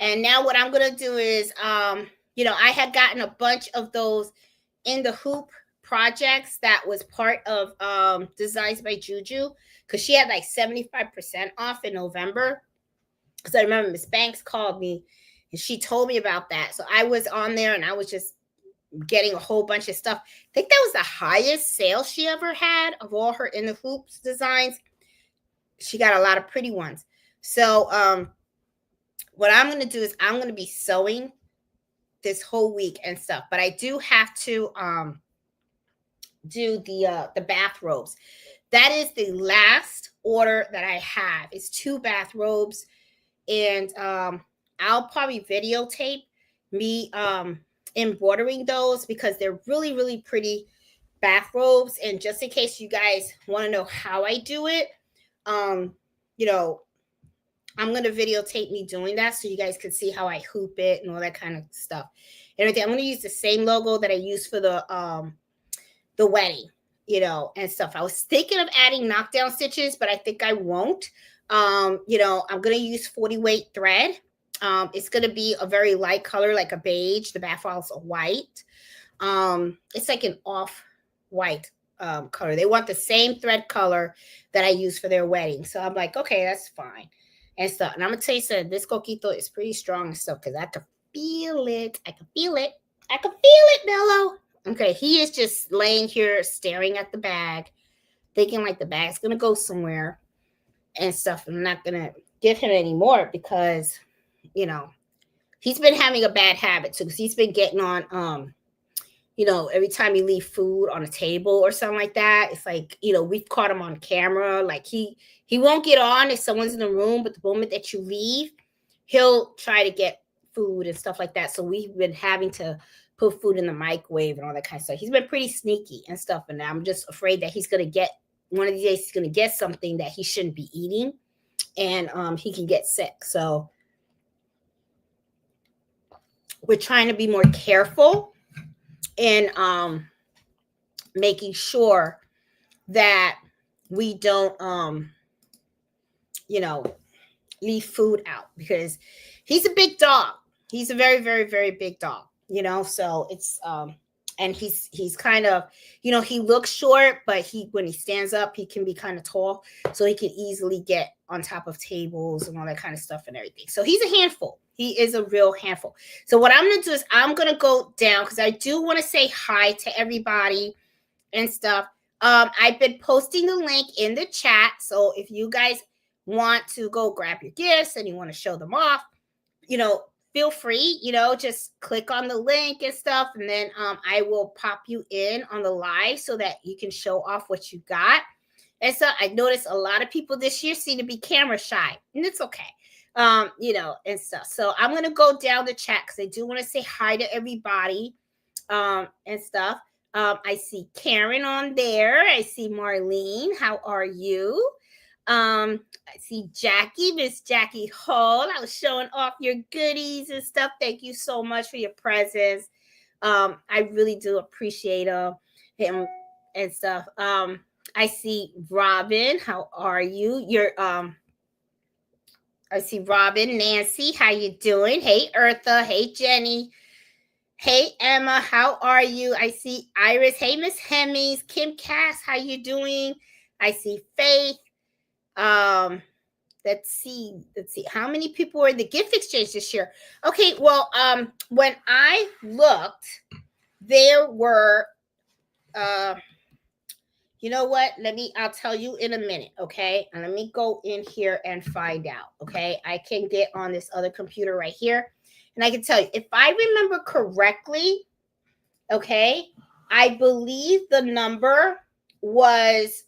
And now what I'm gonna do is you know, I had gotten a bunch of those in the hoop projects that was part of Designs by Juju, because she had like 75% off in November. So I remember Miss Banks called me and she told me about that. So I was on there and I was just getting a whole bunch of stuff. I think that was the highest sale she ever had of all her in the hoops designs. She got a lot of pretty ones. So what I'm going to do is I'm going to be sewing this whole week and stuff, but I do have to do the bathrobes. That is the last order that I have. It's 2 bathrobes, and I'll probably videotape me embroidering those because they're really, really pretty bathrobes. And just in case you guys want to know how I do it, you know, I'm going to videotape me doing that so you guys can see how I hoop it and all that kind of stuff. And everything. I'm going to use the same logo that I used for the wedding, you know, and stuff. I was thinking of adding knockdown stitches, but I think I won't. You know, I'm going to use 40 weight thread. It's going to be a very light color, like a beige. The bathrobe's a white. It's like an off-white color. They want the same thread color that I used for their wedding. So I'm like, okay, that's fine. And stuff. And I'm going to tell you something, this coquito is pretty strong and stuff because I can feel it. I can feel it. I can feel it, Mello. Okay, he is just laying here staring at the bag, thinking like the bag's going to go somewhere and stuff. I'm not going to give him any more because, you know, he's been having a bad habit too because he's been getting on, you know, every time you leave food on a table or something like that, it's like, you know, we've caught him on camera. Like he won't get on if someone's in the room, but the moment that you leave, he'll try to get food and stuff like that. So we've been having to put food in the microwave and all that kind of stuff. He's been pretty sneaky and stuff. And I'm just afraid that he's going to get, one of these days, he's going to get something that he shouldn't be eating and he can get sick. So we're trying to be more careful in making sure that we don't, you know, leave food out because he's a big dog. He's a very, very, very big dog, you know, so it's, and he's kind of, you know, he looks short, but when he stands up, he can be kind of tall. So he can easily get on top of tables and all that kind of stuff and everything. So he's a handful. He is a real handful. So what I'm going to do is I'm going to go down because I do want to say hi to everybody and stuff. I've been posting the link in the chat. So if you guys want to go grab your gifts and you want to show them off, you know, feel free, you know, just click on the link and stuff. And then I will pop you in on the live so that you can show off what you got. And so I noticed a lot of people this year seem to be camera shy, and it's okay. You know, and stuff. So I'm going to go down the chat because I do want to say hi to everybody and stuff. I see Karen on there. I see Marlene. How are you? I see Jackie, Miss Jackie Hall. I was showing off your goodies and stuff. Thank you so much for your presents. I really do appreciate him and stuff. I see Robin. How are you? I see Robin, Nancy. How you doing? Hey, Eartha. Hey, Jenny. Hey, Emma. How are you? I see Iris. Hey, Miss Hemmings. Kim Cass. How you doing? I see Faith. let's see. How many people were in the gift exchange this year? Okay, well, when I looked, there were, you know what? I'll tell you in a minute, okay? And let me go in here and find out, okay? I can get on this other computer right here, and I can tell you, if I remember correctly, okay, I believe the number was,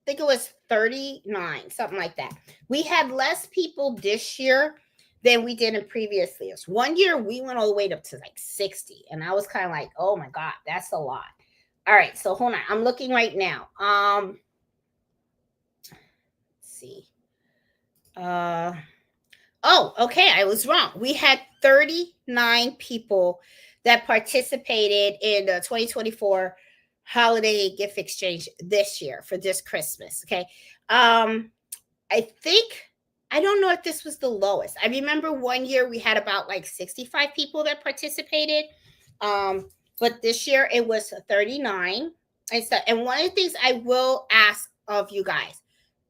I think it was 39, something like that. We had less people this year than we did in previous years. One year we went all the way up to like 60, and I was kind of like, oh my God, that's a lot. All right, so hold on. I'm looking right now. Let's see. Oh, okay, I was wrong. We had 39 people that participated in the 2024 holiday gift exchange this year for this Christmas. Okay. I think, I don't know if this was the lowest. I remember one year we had about like 65 people that participated. But this year it was 39. And one of the things I will ask of you guys,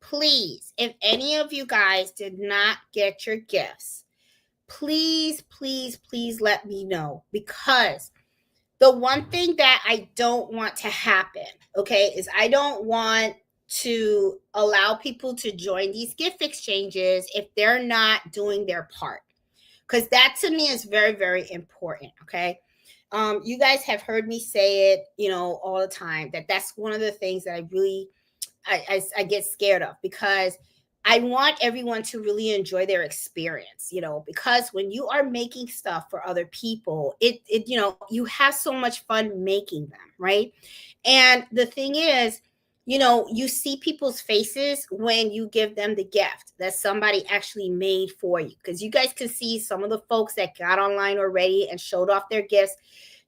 please, if any of you guys did not get your gifts, please, please, please let me know, because the one thing that I don't want to happen, okay, is I don't want to allow people to join these gift exchanges if they're not doing their part, because that to me is very, very important, okay? You guys have heard me say it, all the time, that's one of the things that I really, I get scared of, because I want everyone to really enjoy their experience, because when you are making stuff for other people, it you have so much fun making them, right? And the thing is, you see people's faces when you give them the gift that somebody actually made for you, because you guys can see some of the folks that got online already and showed off their gifts.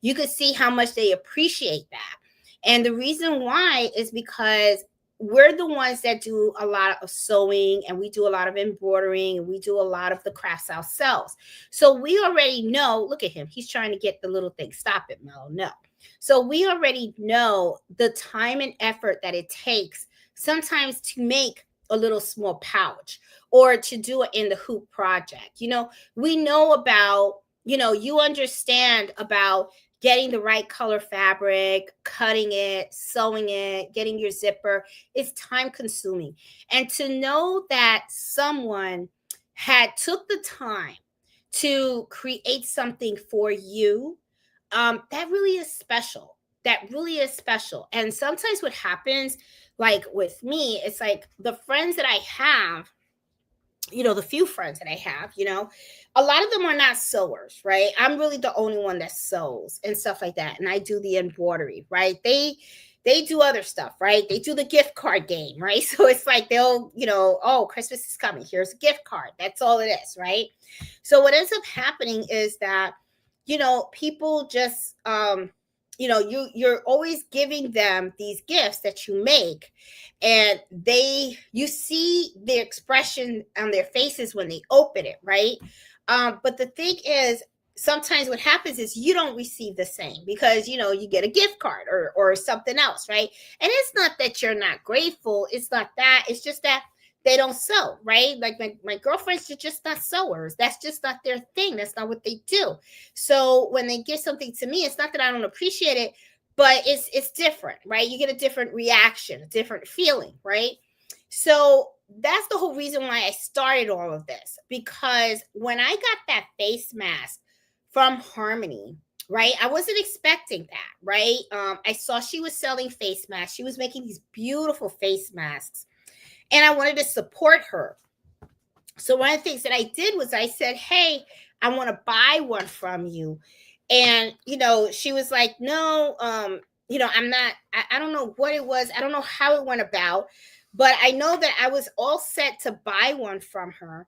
You could see how much they appreciate that. And the reason why is because we're the ones that do a lot of sewing, and we do a lot of embroidering, and we do a lot of the crafts ourselves. So we already know, look at him. He's trying to get the little thing. Stop it, Mel. No. So we already know the time and effort that it takes sometimes to make a little small pouch or to do it in the hoop project. We know about, you understand about getting the right color fabric, cutting it, sewing it, getting your zipper. It's time consuming. And to know that someone took the time to create something for you, that really is special. That really is special. And sometimes what happens, like with me, it's like the friends that I have, the few friends that I have, a lot of them are not sewers, right? I'm really the only one that sews and stuff like that. And I do the embroidery, right? They do other stuff, right? They do the gift card game, right? So it's like they'll, oh, Christmas is coming. Here's a gift card. That's all it is, right? So what ends up happening is that, people just, you're always giving them these gifts that you make, and you see the expression on their faces when they open it, right? But the thing is, sometimes what happens is you don't receive the same, because you get a gift card or something else, right? And it's not that you're not grateful, it's not that, it's just that they don't sew, right? Like my girlfriends are just not sewers. That's just not their thing. That's not what they do. So when they give something to me, it's not that I don't appreciate it, but it's different, right? You get a different reaction, a different feeling, right? So that's the whole reason why I started all of this, because when I got that face mask from Harmony, right, I wasn't expecting that, right? I saw she was selling face masks. She was making these beautiful face masks, and I wanted to support her. So one of the things that I did was I said, hey, I want to buy one from you. And, she was like, no, I'm not, I don't know what it was. I don't know how it went about, but I know that I was all set to buy one from her.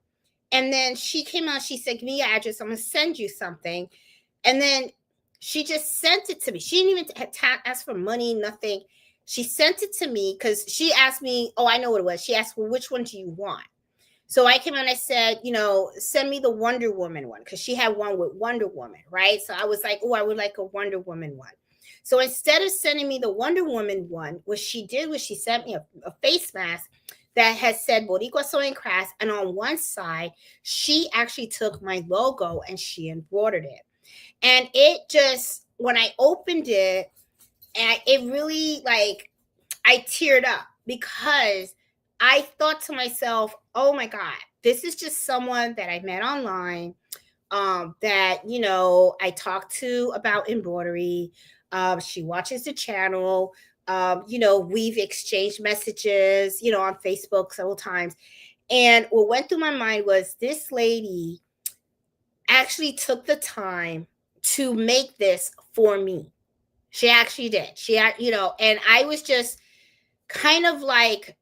And then she came out, she said, give me your address. I'm going to send you something. And then she just sent it to me. She didn't even ask for money, nothing. She sent it to me because she asked me, oh, I know what it was. She asked, well, which one do you want? So I came out and I said, send me the Wonder Woman one, because she had one with Wonder Woman, right? So I was like, oh, I would like a Wonder Woman one. So instead of sending me the Wonder Woman one, what she did was she sent me a face mask that has said Boricua Sewing Crafts, and on one side she actually took my logo and she embroidered it. And it just, when I opened it, and it really, like, I teared up because I thought to myself, oh my God, this is just someone that I met online, that, you know, I talked to about embroidery. She watches the channel. You know, we've exchanged messages, you know, on Facebook several times. And what went through my mind was, this lady actually took the time to make this for me. She actually did. She, you know, and I was just kind of like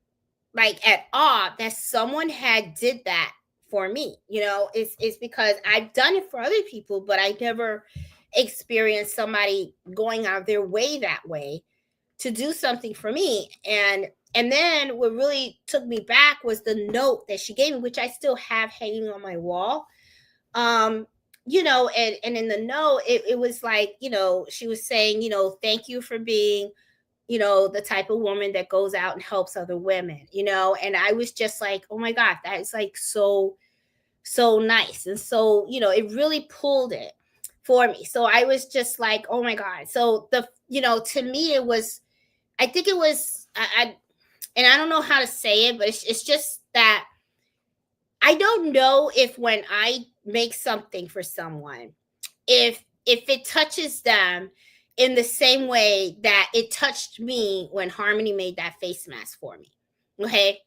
at awe that someone had did that for me. You know, it's because I've done it for other people, but I never experienced somebody going out of their way that way to do something for me. And then what really took me back was the note that she gave me, which I still have hanging on my wall. You know, and in the note, it was like, you know, she was saying, you know, thank you for being, you know, the type of woman that goes out and helps other women, you know. And I was just like, oh my God, that is like so nice. And so, you know, it really pulled it for me. So I was just like, oh my God. So the, you know, to me, it was, I think it was, and I don't know how to say it, but it's just that I don't know if when I make something for someone, if it touches them in the same way that it touched me when Harmony made that face mask for me. Okay.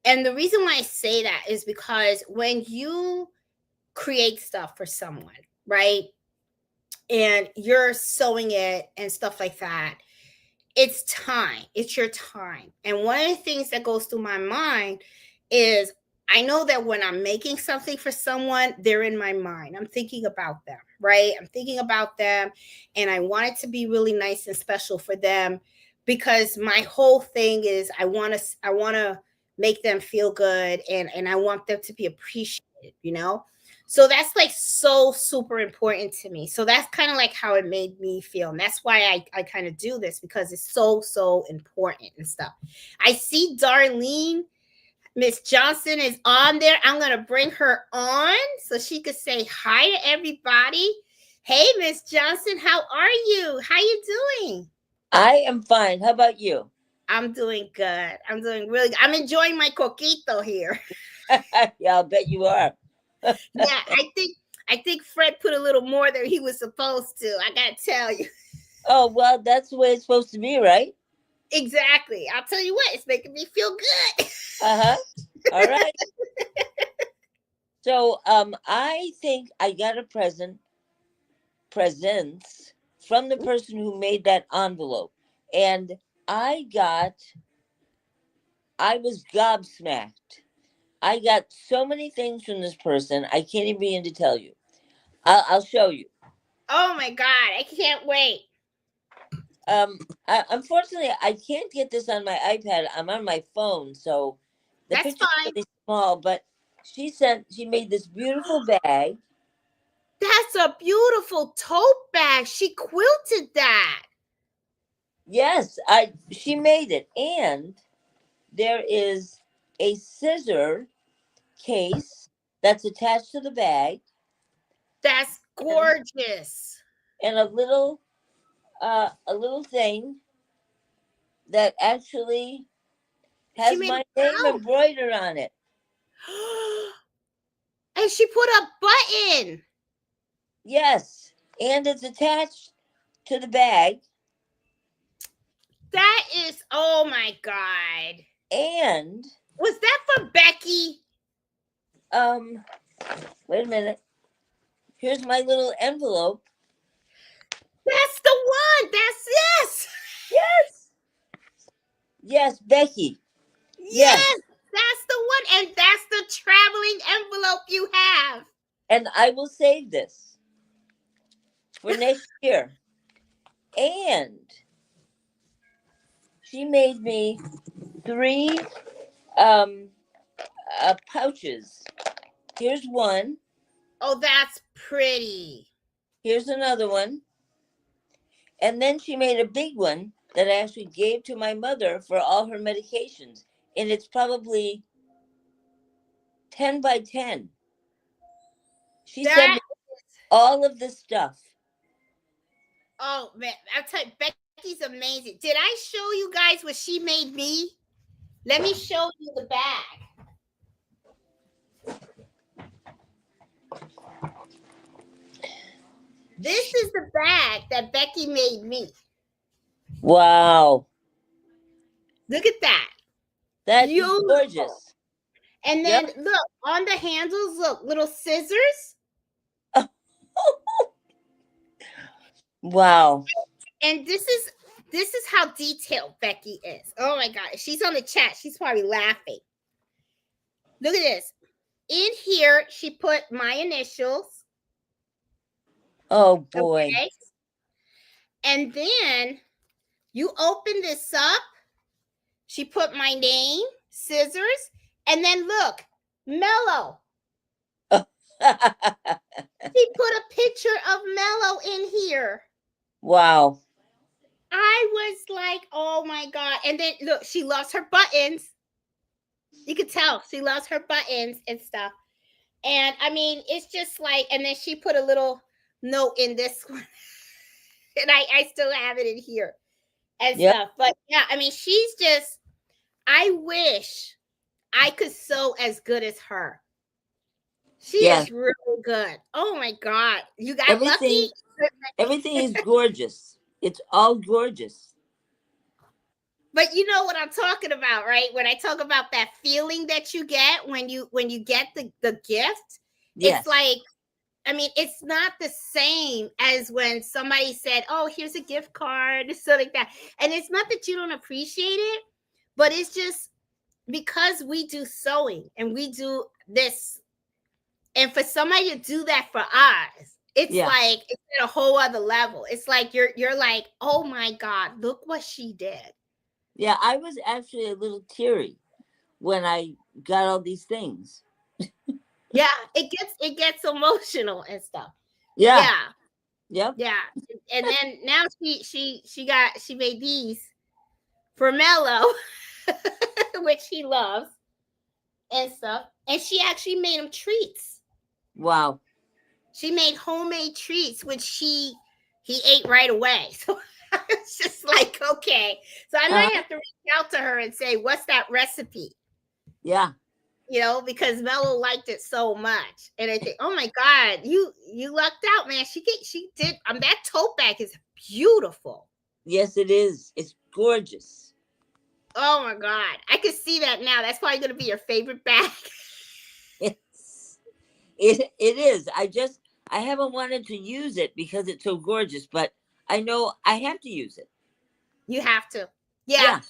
And the reason why I say that is because when you create stuff for someone, right, and you're sewing it and stuff like that, it's time. It's your time. And one of the things that goes through my mind is, I know that when I'm making something for someone, they're in my mind. I'm thinking about them, right? I'm thinking about them, and I want it to be really nice and special for them, because my whole thing is I want to make them feel good, and I want them to be appreciated, you know? So that's like so super important to me. So that's kind of like how it made me feel. And that's why I kind of do this, because it's so important and stuff. I see Darlene, Miss Johnson is on there. I'm going to bring her on so she could say hi to everybody. Hey, Miss Johnson, how are you? How you doing? I am fine. How about you? I'm doing good. I'm doing really good. I'm enjoying my coquito here. Yeah, I'll bet you are. Yeah, I think Fred put a little more than he was supposed to. I got to tell you. Oh, well, that's the way it's supposed to be, right? Exactly. I'll tell you what, it's making me feel good. Uh-huh. All right. So, I think I got a presents from the person who made that envelope. And I was gobsmacked. I got so many things from this person, I can't even begin to tell you. I'll show you. Oh my God, I can't wait. Unfortunately, I can't get this on my iPad. I'm on my phone, so the That's picture's fine. really small. But she made this beautiful bag. That's a beautiful tote bag. She quilted that. Yes, she made it, and there is a scissor case that's attached to the bag. That's gorgeous. And a little thing that actually has my name embroidered on it. And she put a button. Yes, and it's attached to the bag. That is, oh my God. And was that for Becky? Wait a minute. Here's my little envelope. That's the one. That's yes. Yes, Becky. Yes, that's the one. And that's the traveling envelope you have. And I will save this for next year. And she made me 3 pouches. Here's one. Oh, that's pretty. Here's another one. And then she made a big one that I actually gave to my mother for all her medications. and it's probably 10 by 10. She sent That me all of this stuff. Oh man, I'll tell you, Becky's amazing. Did I show you guys what she made me? Let me show you the bag. This is the bag that Becky made me. Wow. Look at that. That is Beautiful. gorgeous. And then look, on the handles, look, little scissors. Wow. And this is how detailed Becky is. Oh my God. She's on the chat. She's probably laughing. Look at this. In here, she put my initials. Oh boy. Okay. And then you open this up. She put my name, scissors, and then look, Mellow. She put a picture of Mellow in here. Wow. I was like, oh my God. And then look, she loves her buttons. You could tell she loves her buttons and stuff. And I mean, it's just like, and then she put a little note in this one. And I still have it in here and stuff. But yeah, I mean, she's just, I wish I could sew as good as her. She is really good. Oh my God. You got lucky. Everything is gorgeous. It's all gorgeous. But you know what I'm talking about, right? When I talk about that feeling that you get when you get the gift, it's like, I mean, it's not the same as when somebody said, oh, here's a gift card, so like that. And it's not that you don't appreciate it, but it's just because we do sewing and we do this. And for somebody to do that for us, it's like it's at a whole other level. It's like you're like, oh my God, look what she did. Yeah, I was actually a little teary when I got all these things. Yeah, it gets emotional and stuff. Yeah. Yep. Yeah. And then now she made these for Mellow, which he loves and stuff. And she actually made him treats. Wow. She made homemade treats, which he ate right away. So I was just like, okay. So I might have to reach out to her and say, what's that recipe? Yeah. You know, because Mello liked it so much. And I think, oh my God, you lucked out, man. She did. That tote bag is beautiful. Yes, it is. It's gorgeous. Oh my God. I can see that now. That's probably going to be your favorite bag. It is. I haven't wanted to use it because it's so gorgeous, but I know I have to use it. You have to. Yeah.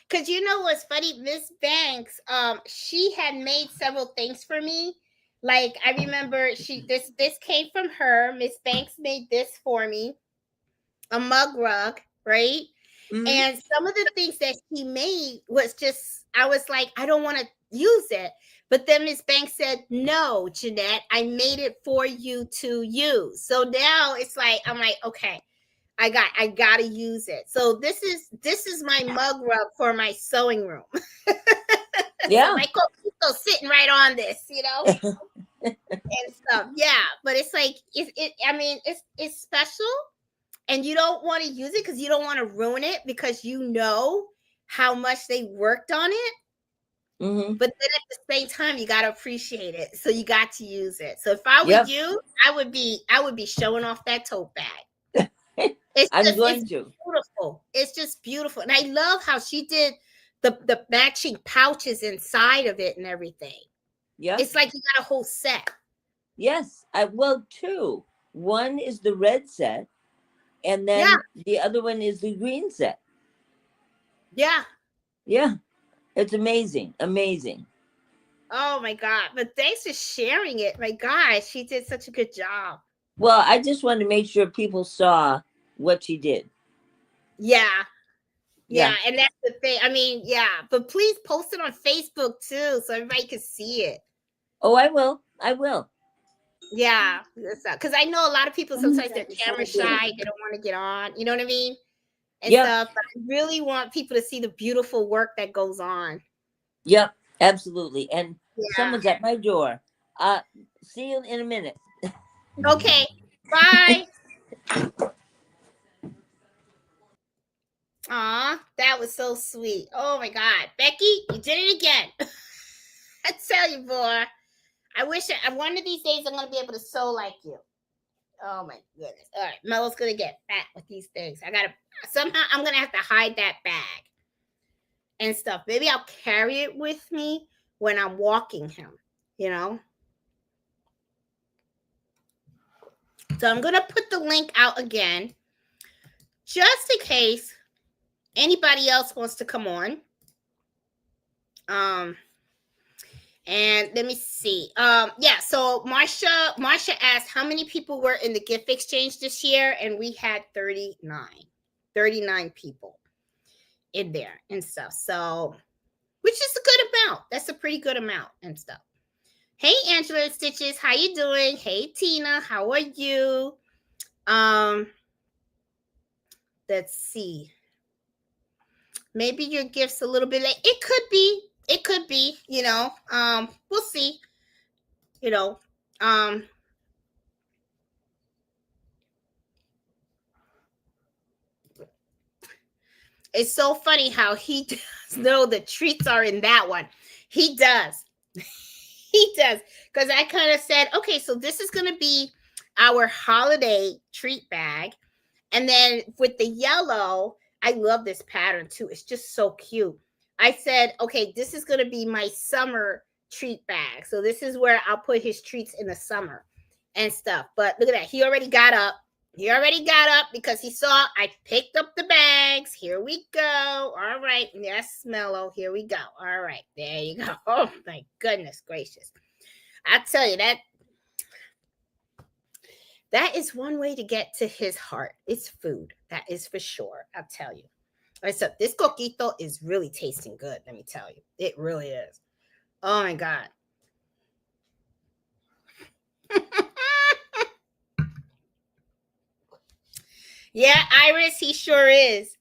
Because you know what's funny? Miss Banks, she had made several things for me. Like I remember this came from her. Miss Banks made this for me. A mug rug, right? Mm-hmm. And some of the things that she made was just, I was like, I don't want to use it. But then Miss Banks said, no, Jeanette, I made it for you to use. So now it's like, I'm like, okay, I got to use it. So this is my mug rug for my sewing room. Yeah. So my coquito sitting right on this, you know, and stuff. Yeah. But it's like, it's special and you don't want to use it because you don't want to ruin it because you know how much they worked on it. Mm-hmm. But then at the same time, you got to appreciate it. So you got to use it. So if I were you, I would be showing off that tote bag. It's beautiful. It's just beautiful. And I love how she did the matching pouches inside of it and everything. Yeah. It's like you got a whole set. Yes. Two. One is the red set and then the other one is the green set. Yeah. Yeah. It's amazing. Amazing. Oh my God. But thanks for sharing it. My gosh, she did such a good job. Well, I just wanted to make sure people saw what she did. Yeah. And that's the thing. I mean, but please post it on Facebook too so everybody can see it. Oh, I will. Yeah. Because I know a lot of people sometimes they're camera shy. They don't want to get on. You know what I mean? and stuff. But I really want people to see the beautiful work that goes on. Yep, absolutely. And someone's at my door. See you in a minute. Okay, bye. Aw, that was so sweet. Oh my God, Becky, you did it again. I tell you, boy. I wish one of these days I'm gonna be able to sew like you. Oh my goodness. All right, Melo's gonna get fat with these things. Somehow I'm gonna have to hide that bag and stuff. Maybe I'll carry it with me when I'm walking him, you know. So I'm gonna put the link out again, just in case anybody else wants to come on. And let me see. Yeah, so Marsha asked how many people were in the gift exchange this year, and we had 39 people in there and stuff. So, which is a good amount. That's a pretty good amount and stuff. Hey, Angela and Stitches, how you doing? Hey, Tina, how are you? Let's see. Maybe your gift's a little bit late. It could be, you know. We'll see. You know, it's so funny how he does know the treats are in that one. He does. He does. Because I kind of said, okay, so this is going to be our holiday treat bag. And then with the yellow, I love this pattern too. It's just so cute. I said, okay, this is going to be my summer treat bag. So this is where I'll put his treats in the summer and stuff. But look at that. He already got up. Because he saw I picked up the bags. Here we go. All right. Yes, Mellow. Here we go. All right. There you go. Oh, my goodness gracious. I tell you, that is one way to get to his heart. It's food. That is for sure. I'll tell you. All right, so this coquito is really tasting good. Let me tell you. It really is. Oh, my God. Yeah, Iris, he sure is.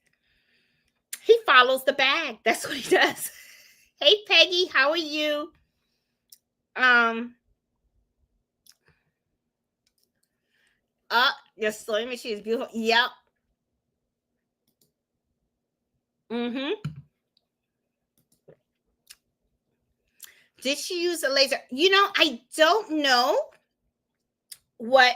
He follows the bag. That's what he does. Hey, Peggy, how are you? Your sewing machine is beautiful. Yep. Did she use a laser? You know, I don't know what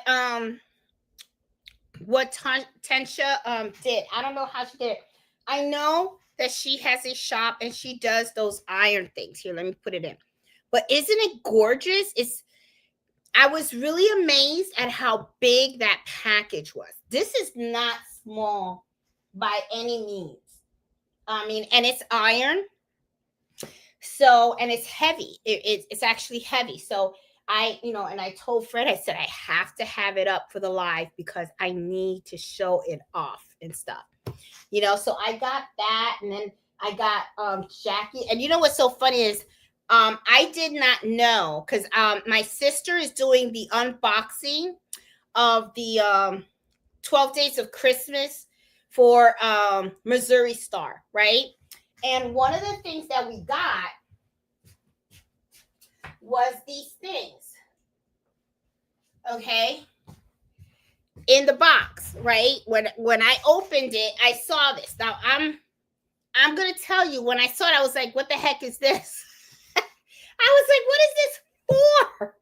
Tensha did. I don't know how she did it. I know that she has a shop and she does those iron things. Here, let me put it in. But isn't it gorgeous? I was really amazed at how big that package was. This is not small by any means. I mean, and it's iron. So, and it's heavy. It's actually heavy. So and I told Fred, I said, I have to have it up for the live because I need to show it off and stuff. So I got that, and then I got Jackie. And you know what's so funny is I did not know because my sister is doing the unboxing of the 12 Days of Christmas for Missouri Star, right? And one of the things that we got was these things, okay, in the box, right? When I opened it, I saw this. Now I'm gonna tell you, when I saw it, I was like, "What the heck is this?" I was like, "What is this for?"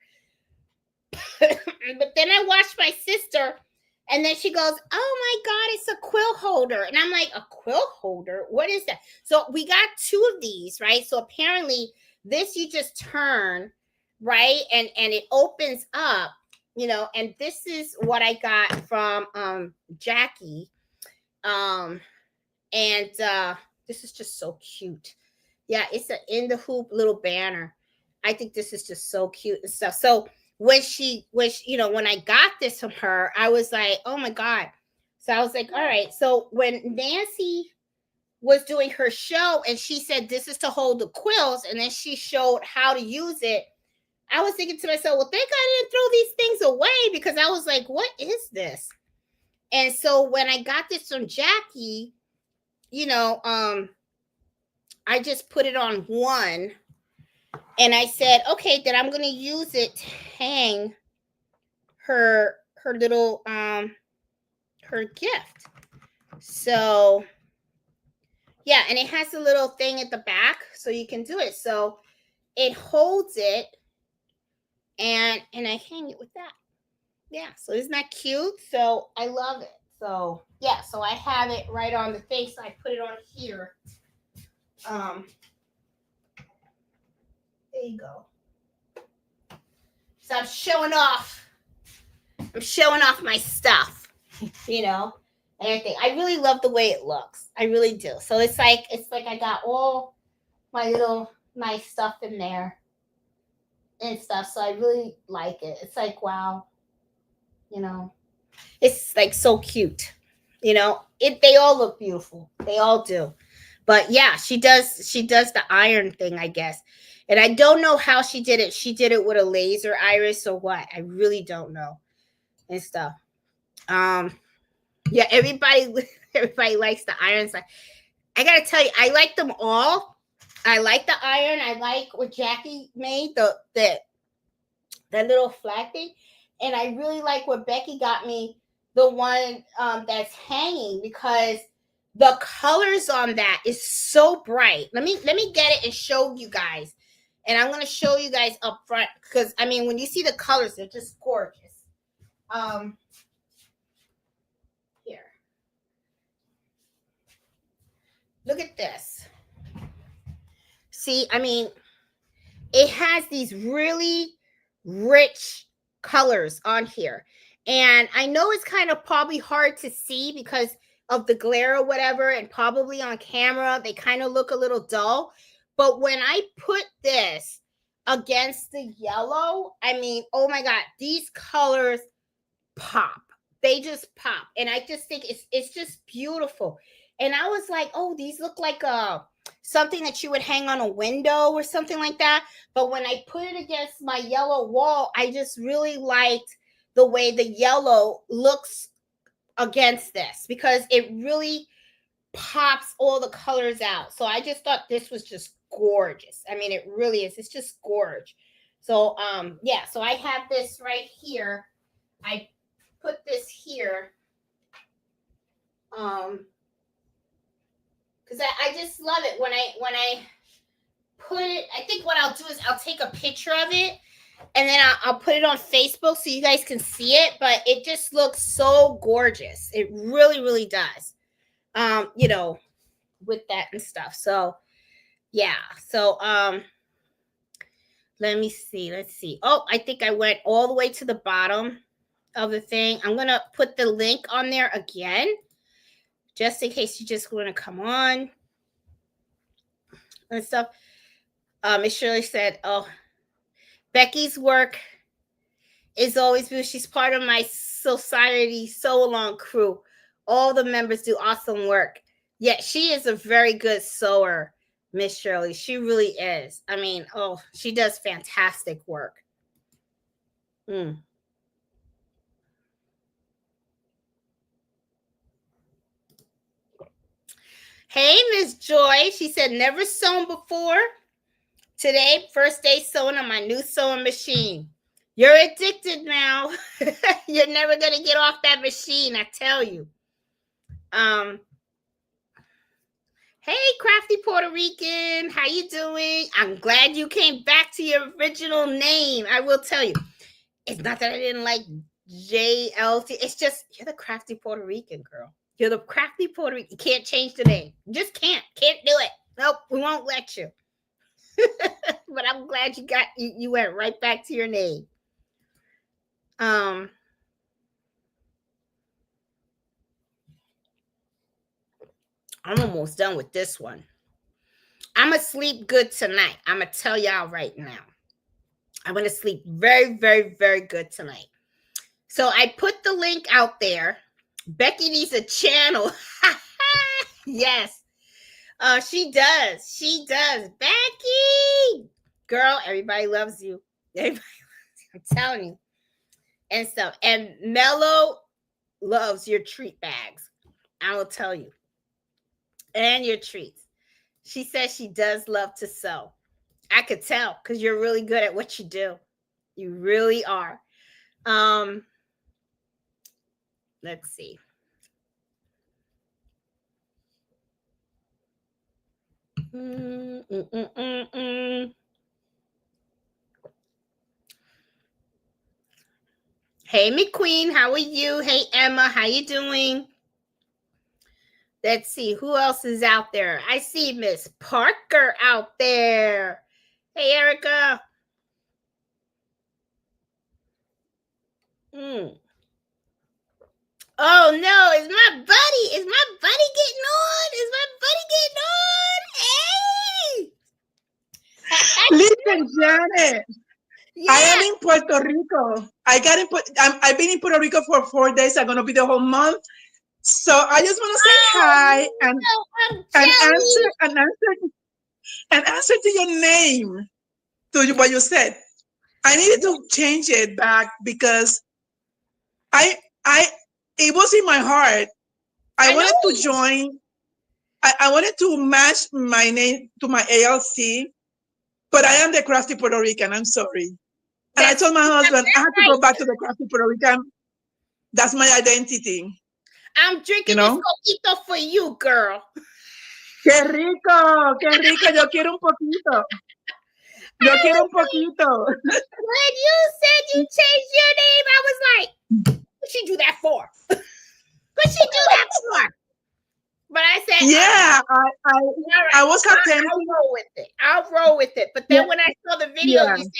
But then I watched my sister. And then she goes, "Oh my God, it's a quill holder." And I'm like, "A quill holder? What is that?" So we got 2 of these, right? So apparently this you just turn, right? And it opens up, and this is what I got from Jackie. And this is just so cute. Yeah, it's an in the hoop little banner. I think this is just so cute and stuff. So when I got this from her, I was like, oh my God. So I was like, all right. So when Nancy was doing her show and she said, this is to hold the quills, and then she showed how to use it, I was thinking to myself, well, thank God I didn't throw these things away, because I was like, what is this? And so when I got this from Jackie, you know, I just put it on one, and I said, okay, then I'm gonna use it to hang her little her gift. So yeah, and it has a little thing at the back so you can do it. So it holds it, and I hang it with that. Yeah, so isn't that cute? So I love it. So yeah, so I have it right on the face. I put it on here. There you go. So I'm showing off my stuff, you know, and everything. I really love the way it looks. I really do. So it's like I got all my little nice stuff in there and stuff. So I really like it. It's like, wow, you know, it's like so cute. You know, they all look beautiful. They all do. But yeah, she does the iron thing, I guess. And I don't know how she did it. She did it with a laser iris or what. I really don't know. And stuff. Yeah, everybody likes the irons. I gotta tell you, I like them all. I like the iron. I like what Jackie made, that little flag thing. And I really like what Becky got me, the one that's hanging, because the colors on that is so bright. Let me get it and show you guys. And I'm gonna show you guys up front, because I mean, when you see the colors, they're just gorgeous. Here. Look at this. See, I mean, it has these really rich colors on here. And I know it's kind of probably hard to see because of the glare or whatever, and probably on camera, they kind of look a little dull. But when I put this against the yellow, I mean, oh my God, these colors pop. They just pop. And I just think it's just beautiful. And I was like, oh, these look like something that you would hang on a window or something like that. But when I put it against my yellow wall, I just really liked the way the yellow looks against this, because it really pops all the colors out. So I just thought this was just gorgeous. I mean, it really is. It's just gorgeous. So yeah, so I have this right here. I put this here because I just love it when I put it. I think what I'll do is I'll take a picture of it, and then I'll put it on Facebook so you guys can see it. But it just looks so gorgeous. It really, really does. You know, with that and stuff. So yeah. So let me see. Let's see. Oh, I think I went all the way to the bottom of the thing. I'm gonna put the link on there again, just in case you just want to come on and stuff. Miss Shirley said, oh, Becky's work is always beautiful. She's part of my Society Sew Along crew. All the members do awesome work. Yeah, she is a very good sewer, Miss Shirley. She really is. I mean, oh, she does fantastic work. Hey, Miss Joy. She said, never sewn before. Today, first day sewing on my new sewing machine. You're addicted now. You're never going to get off that machine, I tell you. Hey, Crafty Puerto Rican. How you doing? I'm glad you came back to your original name. I will tell you. It's not that I didn't like JLT. It's just, you're the Crafty Puerto Rican, girl. You're the Crafty Puerto Rican. You can't change the name. You just can't. Can't do it. Nope, we won't let you. But I'm glad you went right back to your name. I'm almost done with this one. I'm gonna sleep good tonight. I'm gonna tell y'all right now. I'm gonna sleep very, very, very good tonight. So I put the link out there. Becky needs a channel. Yes. She does. She does. Becky, girl, everybody loves you. Everybody loves you. I'm telling you. And stuff. And Mello loves your treat bags. I will tell you. And your treats. She says she does love to sew. I could tell because you're really good at what you do. You really are. Let's see. Hey, McQueen, how are you? Hey, Emma, how you doing? Let's see, who else is out there? I see Miss Parker out there. Hey, Erica. Oh no, is my buddy getting on? Is my buddy getting on? Hey! Listen, Janet. Yeah. I am in Puerto Rico. I've been in Puerto Rico for 4 days. I'm gonna be the whole month. So I just want to say hi and answer to your name, to what you said. I needed to change it back because it was in my heart. I wanted to join. I wanted to match my name to my ALC, but I am the Crafty Puerto Rican. I'm sorry. And I told my husband I have to go back to the Crafty Puerto Rican. That's my identity. I'm drinking this coquito for you, girl. Qué rico, qué rico. Yo quiero un poquito. Yo quiero un poquito. When you said you changed your name, I was like, what'd she do that for? What'd she do that for? But I said, yeah, I was attempting. I'll roll with it. But then when I saw the video, you said,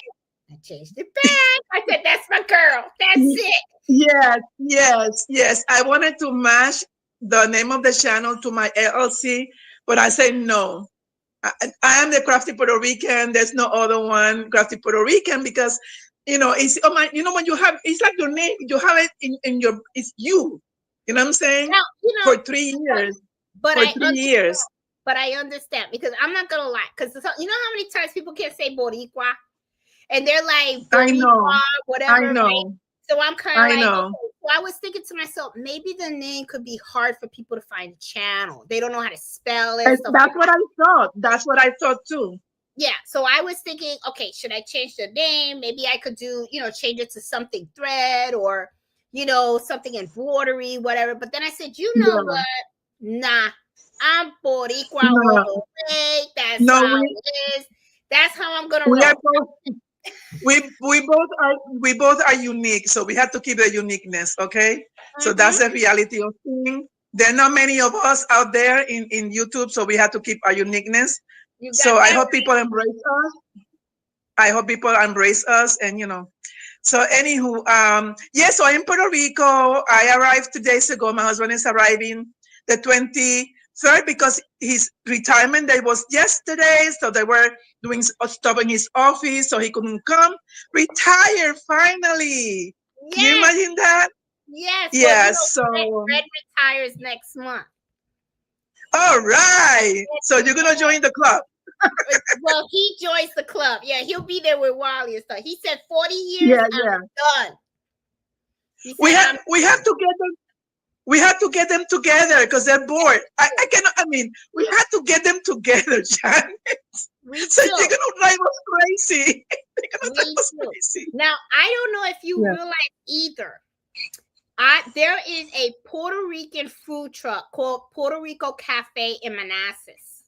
I changed it back. I said, that's my girl. That's it. Yes. I wanted to match the name of the channel to my LLC, but I said no. I am the Crafty Puerto Rican. There's no other one, Crafty Puerto Rican, because it's when you have, it's like your name. You have it in your. It's you. You know what I'm saying? Now, for 3 years. But for 3 years. But I understand, because I'm not gonna lie, because you know how many times people can't say Boricua, and they're like, I know, whatever. I know. Right? So I'm kind of like, know. Okay. So I was thinking to myself, maybe the name could be hard for people to find the channel. They don't know how to spell it. That's what I thought. That's what I thought too. Yeah. So I was thinking, okay, should I change the name? Maybe I could do, change it to something thread or, something embroidery, whatever. But then I said, you know what? Nah, I'm Boricua all the way. That's how it is. That's how I'm gonna roll. We both are unique, so we have to keep the uniqueness, okay? Mm-hmm. So that's the reality of things. There are not many of us out there in YouTube, so we have to keep our uniqueness. So I hope people embrace us. I hope people embrace us, and So anywho, so in Puerto Rico, I arrived 2 days ago. My husband is arriving the 23rd because his retirement day was yesterday, so they were doing stuff in his office, so he couldn't come. Retire finally. Yes. Can you imagine that? Yes. Yes. So Red retires next month. All right. So you're gonna join the club. Well, he joins the club. Yeah, he'll be there with Wally and stuff. He said 40 years. I'm done. We have to get them. We have to get them together because they're bored. I cannot. I mean, we have to get them together, Janet. So they're gonna drive us crazy. Now, I don't know if you realize either. There is a Puerto Rican food truck called Puerto Rico Cafe in Manassas.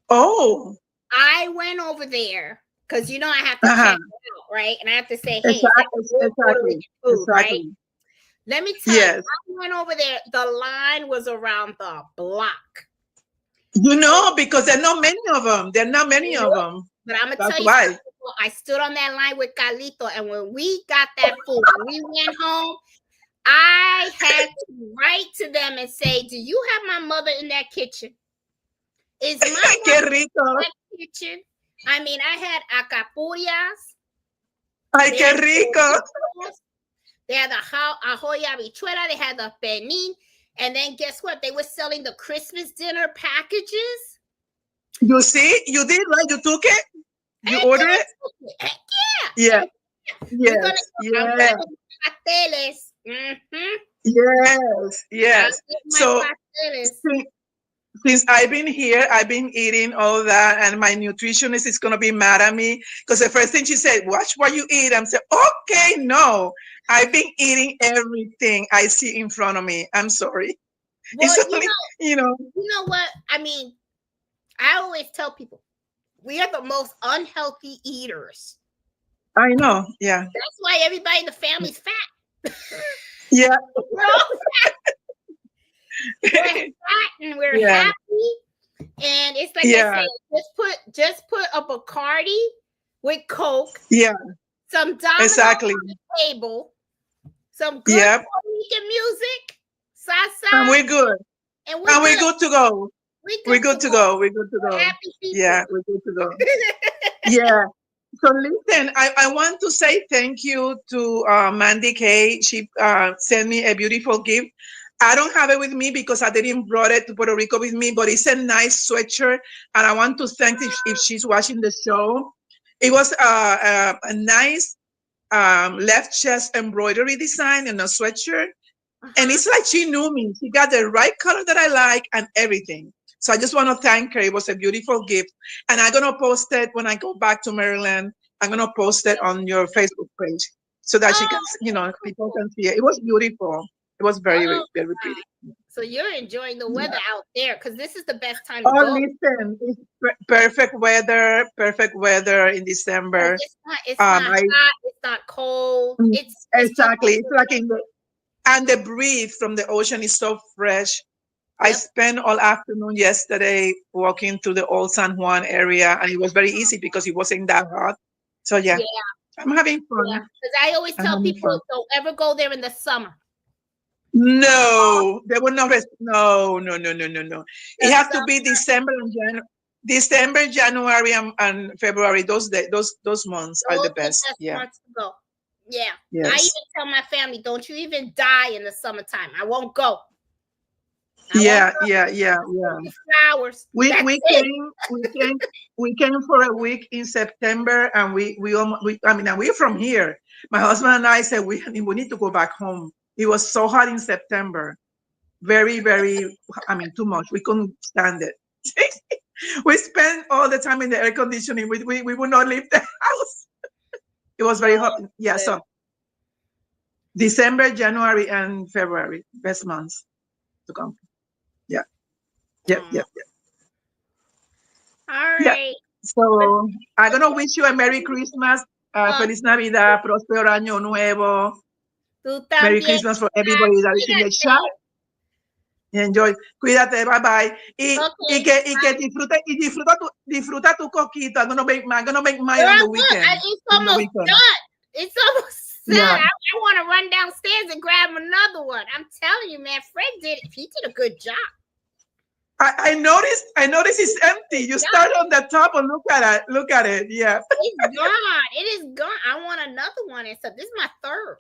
Oh. I went over there because I have to check it out, right? And I have to say, hey, Puerto Rican food, right? Let me tell you, I went over there. The line was around the block. Because there are not many of them. There are not many of them. But I'm gonna tell you, I stood on that line with Carlito, and when we got that food, when we went home, I had to write to them and say, "Do you have my mother in that kitchen? Is my mother in that kitchen?" I mean, I had acapullas. Ay, qué rico. They had the ajo y habichuela. They had the penin. And then guess what? They were selling the Christmas dinner packages. You see? You did, right? You took it? You ordered it? Yeah. Yes. Mm-hmm. Yes. So since I've been here, I've been eating all that, and my nutritionist is gonna be mad at me because the first thing she said, "Watch what you eat." I'm saying, "Okay, no, I've been eating everything I see in front of me." I'm sorry. Well, It's only, you know what? I mean, I always tell people we are the most unhealthy eaters. I know. Yeah. That's why everybody in the family's fat. Yeah. We're all fat. We're fat and we're Yeah. happy. And it's like Yeah. I said, just put a Bacardi with Coke. Yeah. Some dominoes Exactly. on the table. Some good Yep. Puerto Rican music. Salsa. And we're good. And we're good to go. We're good to go. We're good to We're go. happy people. Yeah, we're good to go. Yeah. So listen, I want to say thank you to Mandy Kay. She sent me a beautiful gift. I don't have it with me because I didn't brought it to Puerto Rico with me, but it's a nice sweatshirt, and I want to thank if she's watching the show. It was a nice left chest embroidery design in a sweatshirt, and it's like she knew me. She got the right color that I like and everything. So I just want to thank her. It was a beautiful gift. And I'm going to post it when I go back to Maryland. I'm going to post it on your Facebook page so that she can, people can see it. It was beautiful. It was very, very, very pretty. So you're enjoying the weather out there because this is the best time to go. Listen, it's perfect weather in December. It's not hot, it's not cold. It's exactly. It's like and the breeze from the ocean is so fresh. Yep. I spent all afternoon yesterday walking through the old San Juan area, and it was very easy because it wasn't that hot. So yeah. I'm having fun. Because I always tell people, don't ever go there in the summer. No, they will not. No. It has to be December and January. December, January, and February. Those months are the best. Yeah. Months to go. Yeah. Yes. I even tell my family, don't you even die in the summertime. I won't go. Yeah. Flowers. We came for a week in September, and we're from here. My husband and I said we need to go back home. It was so hot in September. Very, very, too much. We couldn't stand it. We spent all the time in the air conditioning. We would not leave the house. It was very hot. Yeah, so December, January, and February, best months to come. Yeah. All right. Yeah. So I'm gonna wish you a Merry Christmas, Feliz Navidad, Próspero Año Nuevo. Merry Christmas for everybody that is in the chat. Enjoy. Cuídate. Bye bye. Y que disfruta tu coquito. I'm gonna make mine on the weekend. It's almost done. It's almost done. Yeah. I want to run downstairs and grab another one. I'm telling you, man, Fred did a good job. I noticed it's empty. You start on the top and look at it. Yeah. It's gone. It is gone. I want another one. And so this is my third.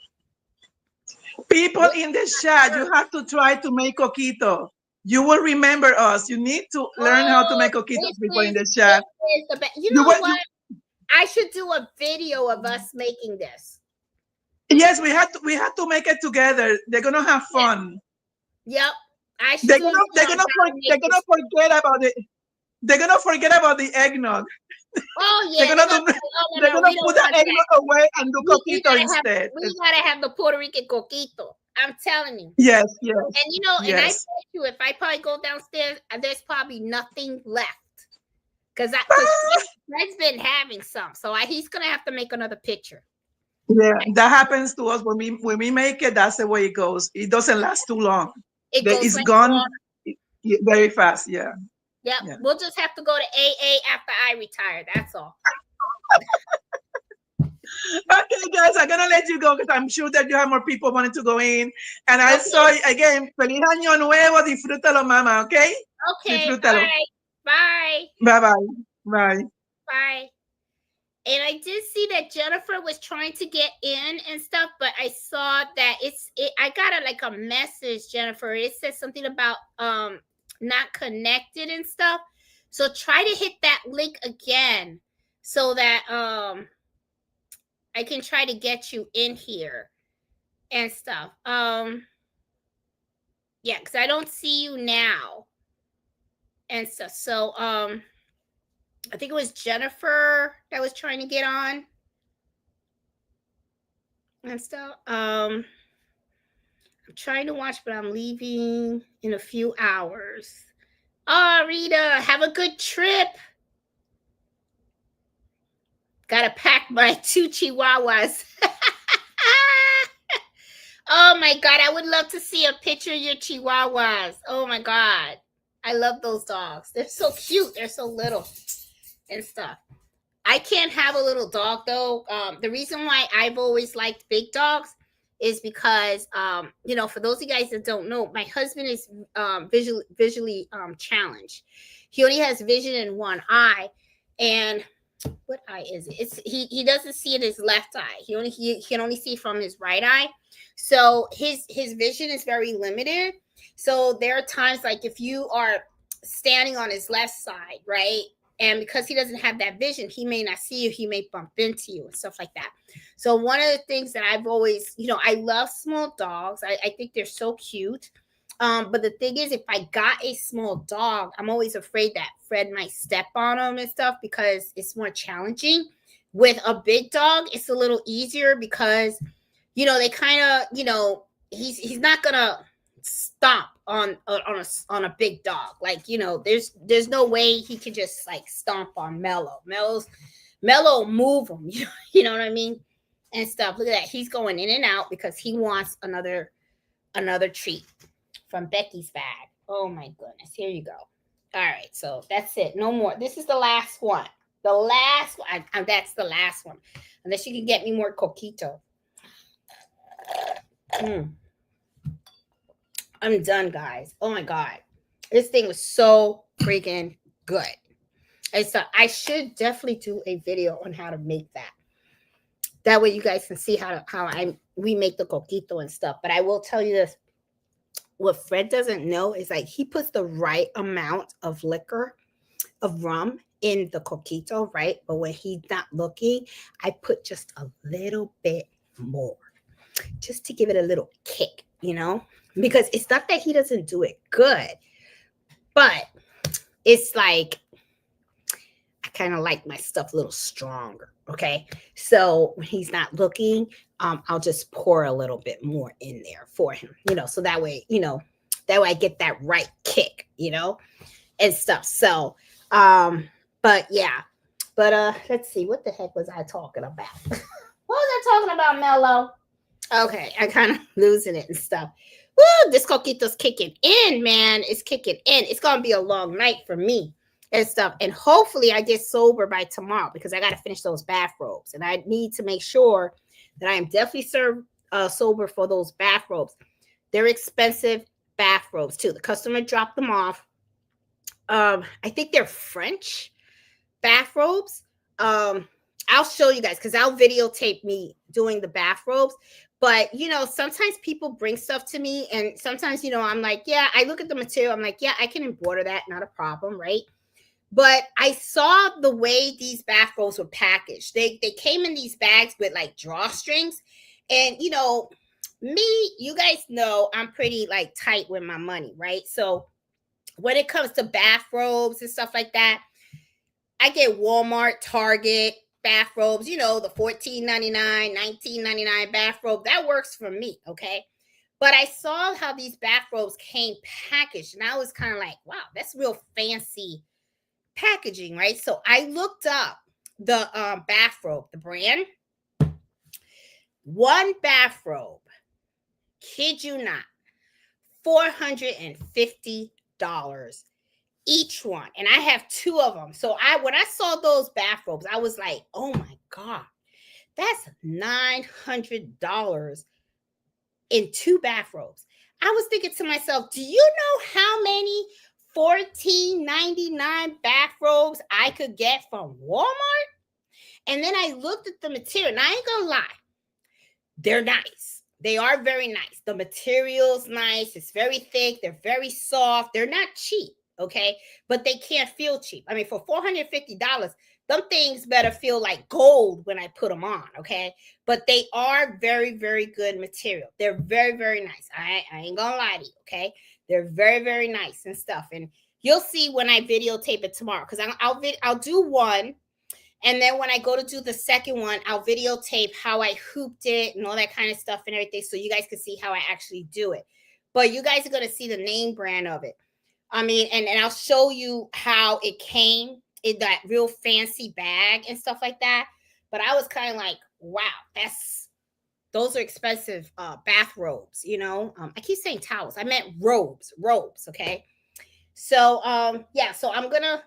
People in the chat, you have to try to make coquito. You will remember us. You need to learn how to make coquitos. People in the chat. You know what? I should do a video of us making this. Yes, we have to make it together. They're gonna have fun. Yep. They're gonna forget about it. They're gonna forget about the eggnog. Oh yeah. They're gonna put the eggnog away and do coquito instead. We gotta have the Puerto Rican coquito. I'm telling you. Yes. And and I bet you if I probably go downstairs, there's probably nothing left. Because Fred's been having some, so he's gonna have to make another picture. Yeah, that happens to us when we make it. That's the way it goes. It doesn't last too long. It's gone very fast. Yeah. Yep. Yeah. We'll just have to go to AA after I retire. That's all. Okay, guys, I'm gonna let you go because I'm sure that you have more people wanting to go in. And I saw again, Feliz Año Nuevo, disfrútalo, mama. Okay. Okay. Disfrútalo. All right. Bye. Bye. Bye. And I did see that Jennifer was trying to get in and stuff, but I saw that I got a message, Jennifer. It says something about not connected and stuff. So try to hit that link again so that I can try to get you in here and stuff. Yeah, because I don't see you now. and stuff. So I think it was Jennifer that was trying to get on and stuff. I'm trying to watch, but I'm leaving in a few hours. Oh, Rita, have a good trip. Gotta pack my 2 chihuahuas. Oh my God, I would love to see a picture of your chihuahuas. Oh my God. I love those dogs. They're so cute. They're so little and stuff. I can't have a little dog though. The reason why I've always liked big dogs is because, you know, for those of you guys that don't know, my husband is visually challenged. He only has vision in one eye, and what eye is it? It's he doesn't see in his left eye. He can only see from his right eye. So his vision is very limited. So there are times like if you are standing on his left side, right? And because he doesn't have that vision, he may not see you. He may bump into you and stuff like that. So one of the things that I've always, you know, I love small dogs. I think they're so cute. But the thing is, if I got a small dog, I'm always afraid that Fred might step on him and stuff because it's more challenging. With a big dog, it's a little easier because, you know, they kind of, you know, he's not gonna stomp on a big dog. Like, you know, there's no way he can just like stomp on Mellow. Mellow move him, you know what I mean? And stuff. Look at that. He's going in and out because he wants another treat from Becky's bag. Oh my goodness. Here you go. All right. So that's it. No more. This is the last one. The last one. That's the last one. Unless you can get me more coquito. I'm done, guys. Oh my God. This thing was so freaking good. And so I should definitely do a video on how to make that. That way you guys can see how we make the coquito and stuff. But I will tell you this. What Fred doesn't know is like he puts the right amount of liquor, of rum in the coquito, right? But when he's not looking, I put just a little bit more just to give it a little kick, you know? Because it's not that he doesn't do it good, but it's like I kind of like my stuff a little stronger, okay? So when he's not looking, I'll just pour a little bit more in there for him, you know, so that way, you know, that way I get that right kick, you know, and stuff. So, but yeah, but let's see, what the heck was I talking about? What was I talking about, Mello? Okay, I kind of losing it and stuff. Woo, this coquito's kicking in, man. It's kicking in. It's going to be a long night for me and stuff. And hopefully I get sober by tomorrow because I got to finish those bathrobes. And I need to make sure that I am definitely sober for those bathrobes. They're expensive bathrobes too. The customer dropped them off. I think they're French bathrobes. I'll show you guys because I'll videotape me doing the bathrobes. But, you know, sometimes people bring stuff to me and sometimes, you know, I'm like, yeah, I look at the material. I'm like, yeah, I can embroider that. Not a problem. Right. But I saw the way these bathrobes were packaged. They came in these bags with like drawstrings. And, you know, me, you guys know I'm pretty like tight with my money. Right. So when it comes to bathrobes and stuff like that, I get Walmart, Target bathrobes, you know, the $14.99, $19.99 bathrobe. That works for me, okay? But I saw how these bathrobes came packaged, and I was kind of like, wow, that's real fancy packaging, right? So I looked up the bathrobe, the brand. One bathrobe, kid you not, $450 each one, and I have 2 of them. So when I saw those bathrobes, I was like, oh my God, that's $900 in 2 bathrobes. I was thinking to myself, do you know how many $14.99 bathrobes I could get from Walmart? And then I looked at the material, and I ain't gonna lie, they're nice. They are very nice. The material's nice. It's very thick. They're very soft. They're not cheap. Okay, but they can't feel cheap. I mean, for $450, them things better feel like gold when I put them on. Okay, but they are very, very good material. They're very, very nice. I ain't gonna lie to you. Okay, they're very, very nice and stuff. And you'll see when I videotape it tomorrow, because I'll do one, and then when I go to do the second one, I'll videotape how I hooped it and all that kind of stuff and everything, so you guys can see how I actually do it. But you guys are going to see the name brand of it. I mean, and I'll show you how it came in that real fancy bag and stuff like that. But I was kind of like, wow, those are expensive bathrobes, you know. I keep saying towels. I meant robes, okay? So yeah, so I'm gonna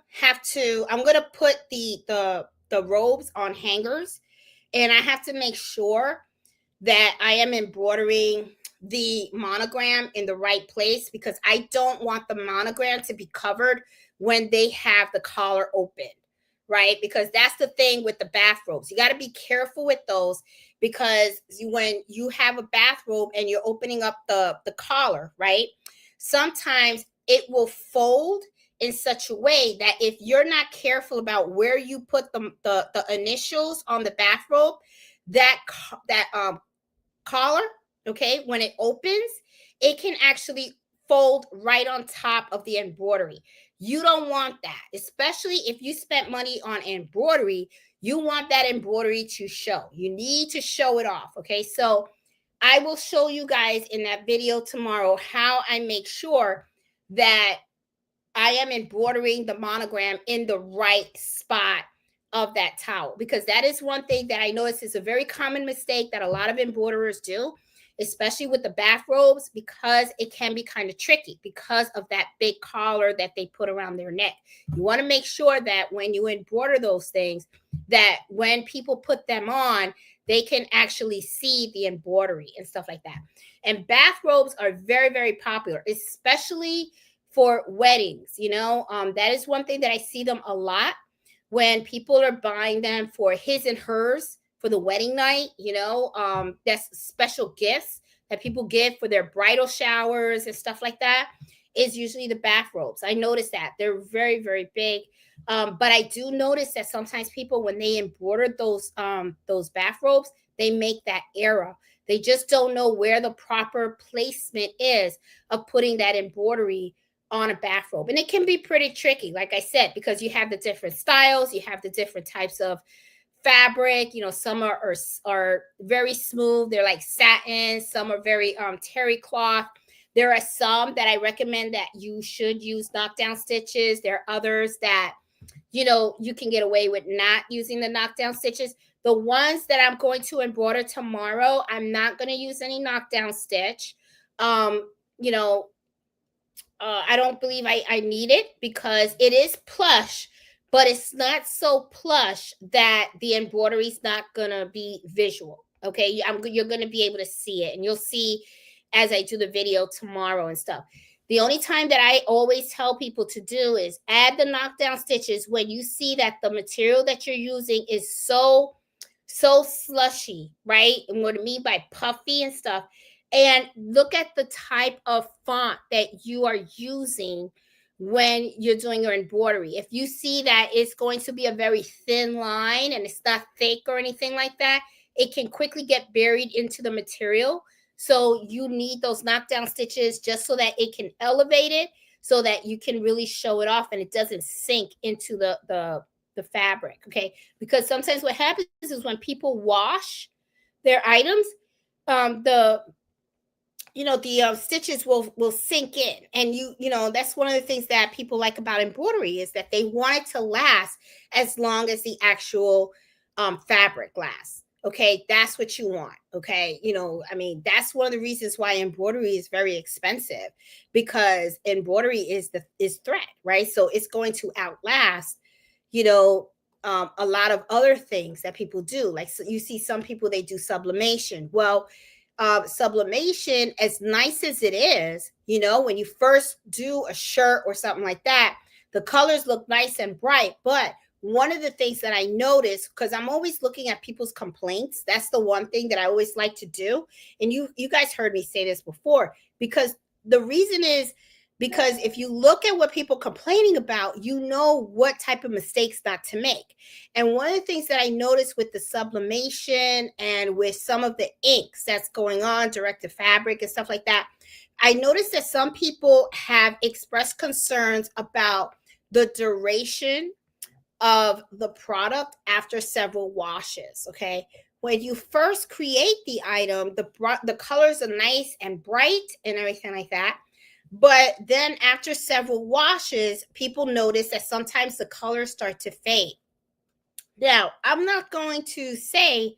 put the robes on hangers, and I have to make sure that I am embroidering the monogram in the right place, because I don't want the monogram to be covered when they have the collar open, right? Because that's the thing with the bathrobes. You got to be careful with those, because when you have a bathrobe and you're opening up the collar, right? Sometimes it will fold in such a way that if you're not careful about where you put the initials on the bathrobe, that collar, okay, when it opens, it can actually fold right on top of the embroidery. You don't want that, especially if you spent money on embroidery. You want that embroidery to show. You need to show it off, okay? So I will show you guys in that video tomorrow how I make sure that I am embroidering the monogram in the right spot of that towel, because that is one thing that I notice is a very common mistake that a lot of embroiderers do, especially with the bathrobes, because it can be kind of tricky because of that big collar that they put around their neck. You want to make sure that when you embroider those things, that when people put them on, they can actually see the embroidery and stuff like that. And bathrobes are very, very popular, especially for weddings. You know, that is one thing that I see them a lot when people are buying them for his and hers for the wedding night. You know, that's special gifts that people give for their bridal showers and stuff like that, is usually the bathrobes. I noticed that they're very, very big. But I do notice that sometimes people, when they embroider those bathrobes, they make that error. They just don't know where the proper placement is of putting that embroidery on a bathrobe. And it can be pretty tricky, like I said, because you have the different styles, you have the different types of fabric. You know, some are very smooth, they're like satin, some are very terry cloth. There are some that I recommend that you should use knockdown stitches. There are others that, you know, you can get away with not using the knockdown stitches. The ones that I'm going to embroider tomorrow, I'm not going to use any knockdown stitch. You know, I don't believe I need it, because it is plush, but it's not so plush that the embroidery is not going to be visual. Okay, you're going to be able to see it, and you'll see as I do the video tomorrow and stuff. The only time that I always tell people to do is add the knockdown stitches when you see that the material that you're using is so slushy, right? And what I mean by puffy and stuff. And look at the type of font that you are using when you're doing your embroidery. If you see that it's going to be a very thin line and it's not thick or anything like that, it can quickly get buried into the material. So you need those knockdown stitches just so that it can elevate it, so that you can really show it off and it doesn't sink into the fabric, okay? Because sometimes what happens is when people wash their items, the stitches will sink in. And you know, that's one of the things that people like about embroidery, is that they want it to last as long as the actual fabric lasts. Okay, that's what you want. Okay, you know, I mean, that's one of the reasons why embroidery is very expensive, because embroidery is thread, right? So it's going to outlast, you know, a lot of other things that people do. Like, so you see some people, they do sublimation. Well, sublimation, as nice as it is, you know, when you first do a shirt or something like that, the colors look nice and bright. But one of the things that I notice, because I'm always looking at people's complaints, that's the one thing that I always like to do. And you guys heard me say this before, because the reason is Because if you look at what people complaining about, you know what type of mistakes not to make. And one of the things that I noticed with the sublimation and with some of the inks that's going on, directed fabric and stuff like that, I noticed that some people have expressed concerns about the duration of the product after several washes. Okay, when you first create the item, the colors are nice and bright and everything like that. But then after several washes, people notice that sometimes the colors start to fade. Now, I'm not going to say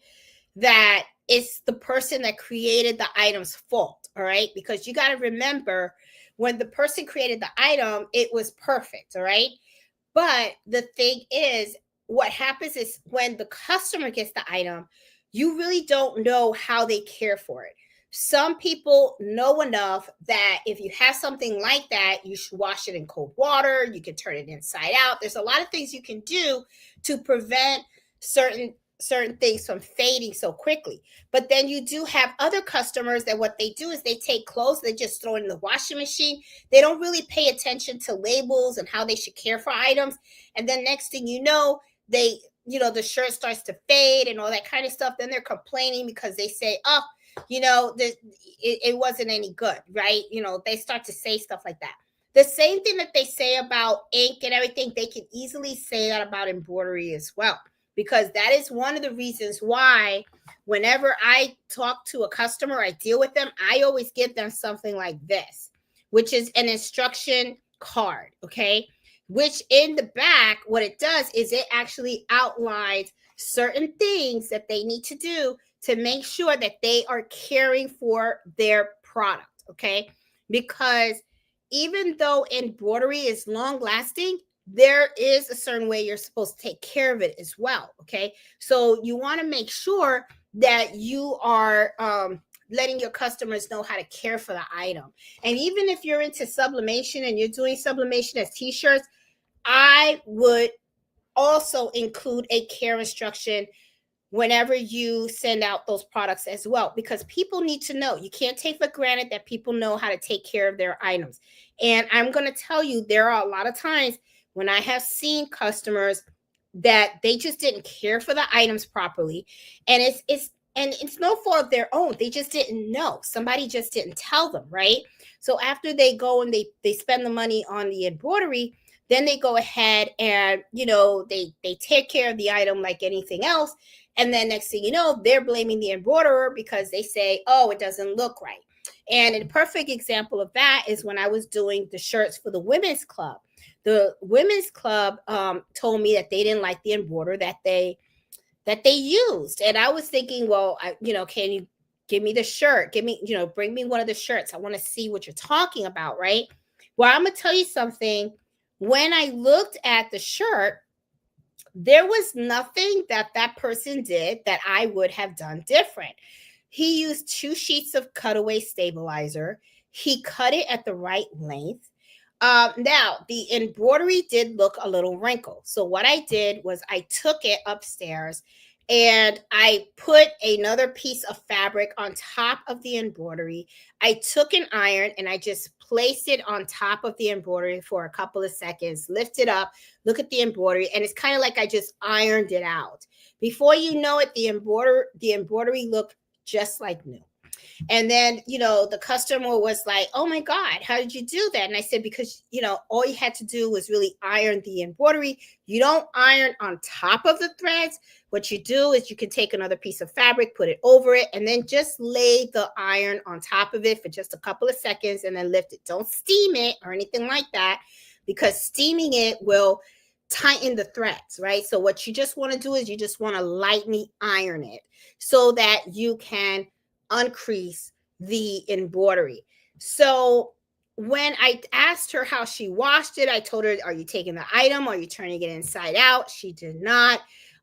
that it's the person that created the item's fault, all right? Because you got to remember, when the person created the item, it was perfect, all right? But the thing is, what happens is when the customer gets the item, you really don't know how they care for it. Some people know enough that if you have something like that, you should wash it in cold water. You can turn it inside out. There's a lot of things you can do to prevent certain things from fading so quickly. But then you do have other customers that what they do is they take clothes, they just throw it in the washing machine. They don't really pay attention to labels and how they should care for items. And then next thing you know, the shirt starts to fade and all that kind of stuff. Then they're complaining because they say, oh, it wasn't any good, right? They start to say stuff like that. The same thing that they say about ink and everything, they can easily say that about embroidery as well, because that is one of the reasons why whenever I talk to a customer, I deal with them, I always give them something like this, which is an instruction card, okay? Which in the back, what it does is it actually outlines certain things that they need to do to make sure that they are caring for their product, okay? Because even though embroidery is long lasting, there is a certain way you're supposed to take care of it as well, okay? So you want to make sure that you are letting your customers know how to care for the item. And even if you're into sublimation and you're doing sublimation as t-shirts, I would also include a care instruction whenever you send out those products as well, because people need to know. You can't take for granted that people know how to take care of their items. And I'm going to tell you, there are a lot of times when I have seen customers that they just didn't care for the items properly, and it's no fault of their own. They just didn't know. Somebody just didn't tell them, right? So after they go and they spend the money on the embroidery, then they go ahead and they take care of the item like anything else. And then next thing you know, they're blaming the embroiderer because they say, oh, it doesn't look right. And a perfect example of that is when I was doing the shirts for the women's club. The women's club told me that they didn't like the embroiderer that they used. And I was thinking, well, can you give me the shirt? Bring me one of the shirts. I want to see what you're talking about, right? Well, I'm going to tell you something. When I looked at the shirt, there was nothing that person did that I would have done different. He used 2 sheets of cutaway stabilizer. He cut it at the right length. Now, the embroidery did look a little wrinkled. So what I did was I took it upstairs and I put another piece of fabric on top of the embroidery. I took an iron and I just placed it on top of the embroidery for a couple of seconds, lift it up, look at the embroidery, and it's kind of like I just ironed it out. Before you know it, the embroidery looked just like new. And then, the customer was like, oh my God, how did you do that? And I said, because, all you had to do was really iron the embroidery. You don't iron on top of the threads. What you do is you can take another piece of fabric, put it over it, and then just lay the iron on top of it for just a couple of seconds and then lift it. Don't steam it or anything like that, because steaming it will tighten the threads, right? So what you just want to do is you just want to lightly iron it so that you can uncrease the embroidery. So when I asked her how she washed it, I told her, are you taking the item? Are you turning it inside out? She did not.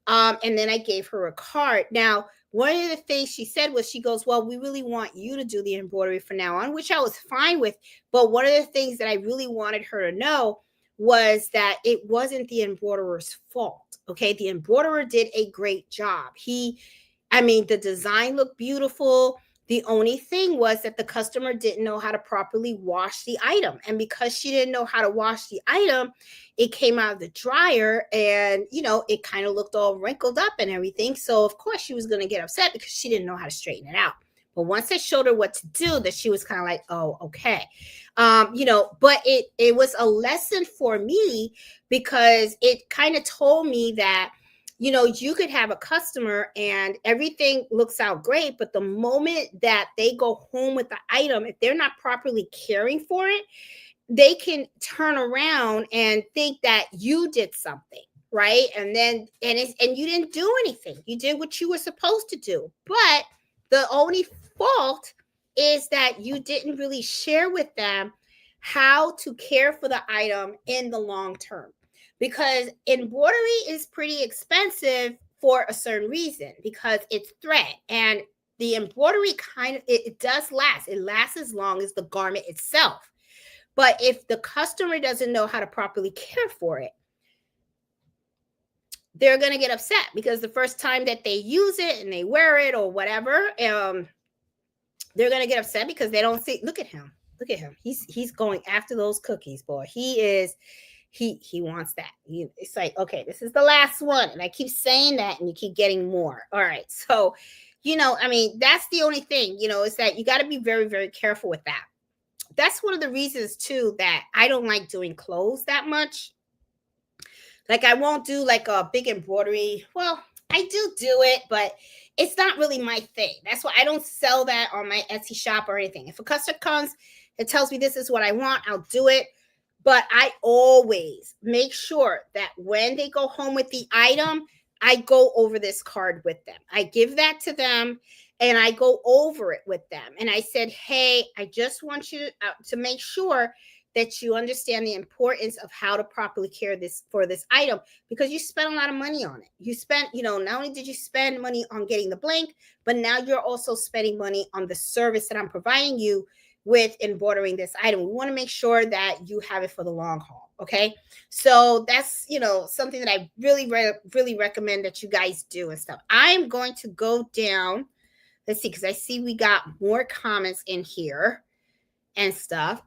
And then I gave her a card. Now, one of the things she said was, she goes, well, we really want you to do the embroidery from now on, which I was fine with. But one of the things that I really wanted her to know was that it wasn't the embroiderer's fault. Okay. The embroiderer did a great job. The design looked beautiful. The only thing was that the customer didn't know how to properly wash the item. And because she didn't know how to wash the item, it came out of the dryer and, you know, it kind of looked all wrinkled up and everything. So of course she was going to get upset because she didn't know how to straighten it out. But once I showed her what to do, that she was kind of like, oh, okay. You know, but it was a lesson for me because it kind of told me that, you know, you could have a customer and everything looks out great, but the moment that they go home with the item, if they're not properly caring for it, they can turn around and think that you did something, right? And then and you didn't do anything. You did what you were supposed to do. But the only fault is that you didn't really share with them how to care for the item in the long term. Because embroidery is pretty expensive for a certain reason, because it's thread and the embroidery kind of it does last. It lasts as long as the garment itself. But if the customer doesn't know how to properly care for it, they're going to get upset because the first time that they use it and they wear it or whatever, they're going to get upset because they don't see. Look at him. Look at him. He's going after those cookies, boy. He wants that. It's like, okay, this is the last one. And I keep saying that and you keep getting more. All right. So, you know, I mean, that's the only thing, you know, is that you got to be very, very careful with that. That's one of the reasons too that I don't like doing clothes that much. Like I won't do like a big embroidery. Well, I do it, but it's not really my thing. That's why I don't sell that on my Etsy shop or anything. If a customer comes and tells me this is what I want, I'll do it. But I always make sure that when they go home with the item, I go over this card with them. I give that to them and I go over it with them. And I said, hey, I just want you to make sure that you understand the importance of how to properly care for this item, because you spent a lot of money on it. You spent, you know, not only did you spend money on getting the blank, but now you're also spending money on the service that I'm providing you with embroidering this item. We want to make sure that you have it for the long haul. Okay. So that's, you know, something that I really, really recommend that you guys do and stuff. I'm going to go down. Let's see, because I see we got more comments in here and stuff.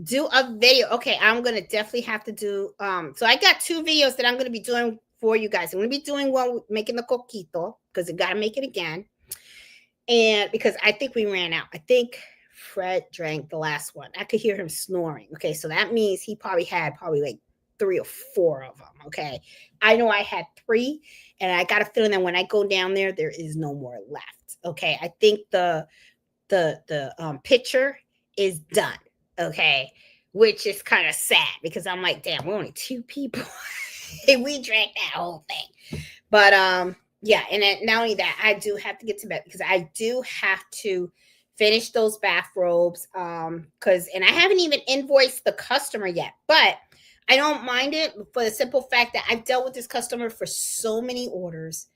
Do a video. Okay. I'm going to definitely have to do, so I got 2 videos that I'm going to be doing for you guys. I'm going to be doing one making the coquito because I got to make it again. And because I think we ran out. I think Fred drank the last one. I could hear him snoring. Okay, so that means he probably had like 3 or 4 of them. Okay, I know I had 3, and I got a feeling that when I go down there is no more left. Okay, I think the picture is done. Okay, which is kind of sad because I'm like, damn, we're only 2 people, and we drank that whole thing. But yeah, and then not only that, I do have to get to bed because I do have to finish those bathrobes and I haven't even invoiced the customer yet, but I don't mind it for the simple fact that I've dealt with this customer for so many orders.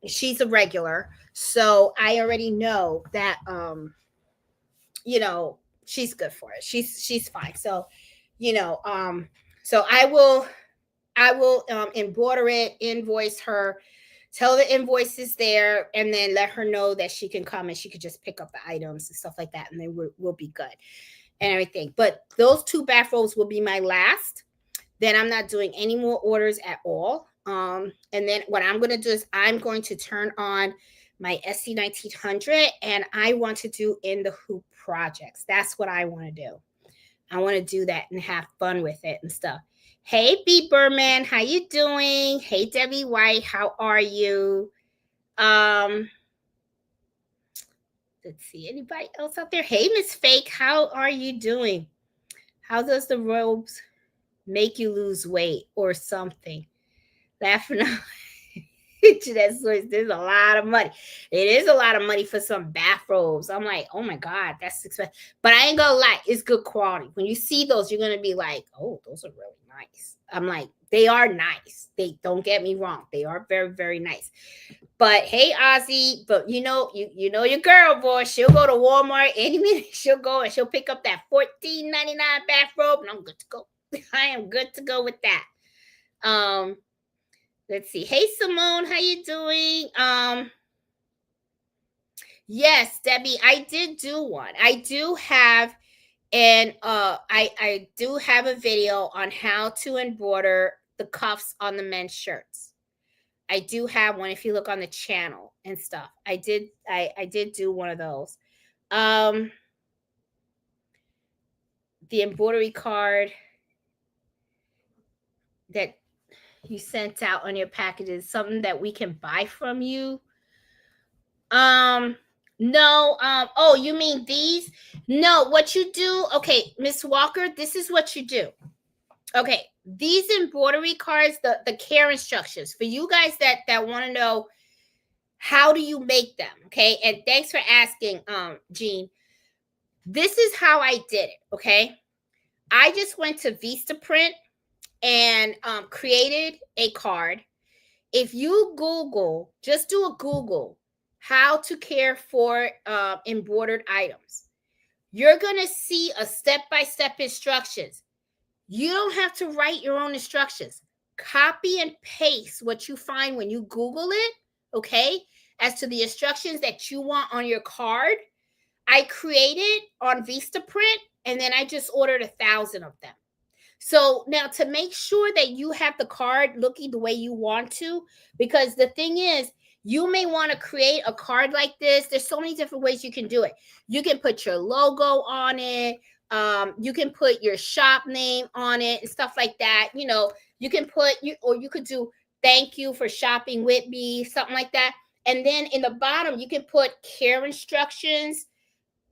She's a regular, so I already know that you know, she's good for it. She's fine. So, you know, so I will embroider it, invoice her, tell the invoice is there, and then let her know that she can come and she could just pick up the items and stuff like that, and then we'll be good and everything. But those 2 bathrobes will be my last. Then I'm not doing any more orders at all. And then what I'm going to do is I'm going to turn on my SC1900, and I want to do in the hoop projects. That's what I want to do. I want to do that and have fun with it and stuff. Hey, B Berman, how you doing? Hey, Debbie White, how are you? Let's see, anybody else out there? Hey, Miss Fake, how are you doing? How does the robes make you lose weight or something? Laughing out. Jeanette Woods, there's a lot of money. It is a lot of money for some bathrobes. I'm like, oh my God, that's expensive. But I ain't gonna lie, it's good quality. When you see those, you're gonna be like, oh, those are really nice. I'm like, they are nice. They don't get me wrong. They are very, very nice. But hey, Ozzy, but you know your girl, boy. She'll go to Walmart any minute. She'll go and she'll pick up that $14.99 bathrobe, and I'm good to go. I am good to go with that. Let's see. Hey, Simone, how you doing? Yes, Debbie, I did do one. I do have I do have a video on how to embroider the cuffs on the men's shirts. I do have one if you look on the channel and stuff. I did do one of those. The embroidery card that you sent out on your packages, something that we can buy from you. No, oh, you mean these? No, what you do, okay, Miss Walker, this is what you do. Okay, these embroidery cards, the care instructions for you guys that want to know how do you make them, okay? And thanks for asking, Jean. This is how I did it, okay? I just went to Vistaprint and created a card. If you Google, just do a Google, how to care for embroidered items, you're going to see a step-by-step instructions. You don't have to write your own instructions. Copy and paste what you find when you Google it, okay, as to the instructions that you want on your card. I created on Vistaprint, and then I just ordered 1,000 of them. So now to make sure that you have the card looking the way you want to, because the thing is, you may want to create a card like this. There's so many different ways you can do it. You can put your logo on it. You can put your shop name on it and stuff like that. You know, you can put or you could do thank you for shopping with me, something like that. And then in the bottom, you can put care instructions,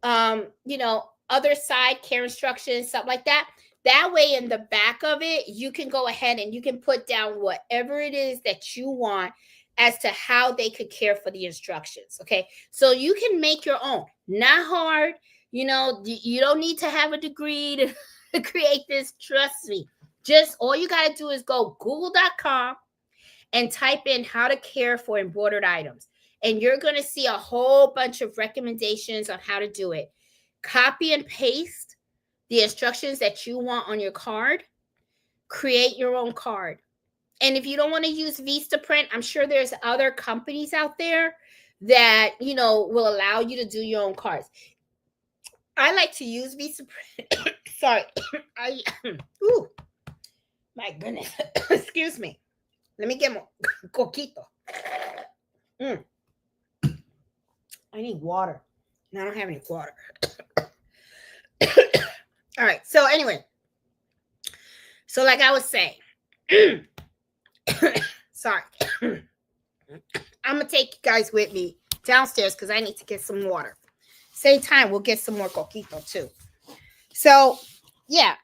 you know, other side care instructions, something like that. That way in the back of it, you can go ahead and you can put down whatever it is that you want as to how they could care for the instructions. Okay. So you can make your own, not hard. You know, you don't need to have a degree to create this. Trust me. Just all you got to do is go google.com and type in how to care for embroidered items. And you're going to see a whole bunch of recommendations on how to do it. Copy and paste the instructions that you want on your card. Create your own card. And if you don't want to use Vistaprint, I'm sure there's other companies out there that, you know, will allow you to do your own cards. I like to use Vistaprint. Sorry. Ooh, my goodness. Excuse me. Let me get more coquito. I need water. And I don't have any water. All right. So anyway. So like I was saying. Sorry. I'm going to take you guys with me downstairs because I need to get some water. Same time, we'll get some more coquito too. So, yeah.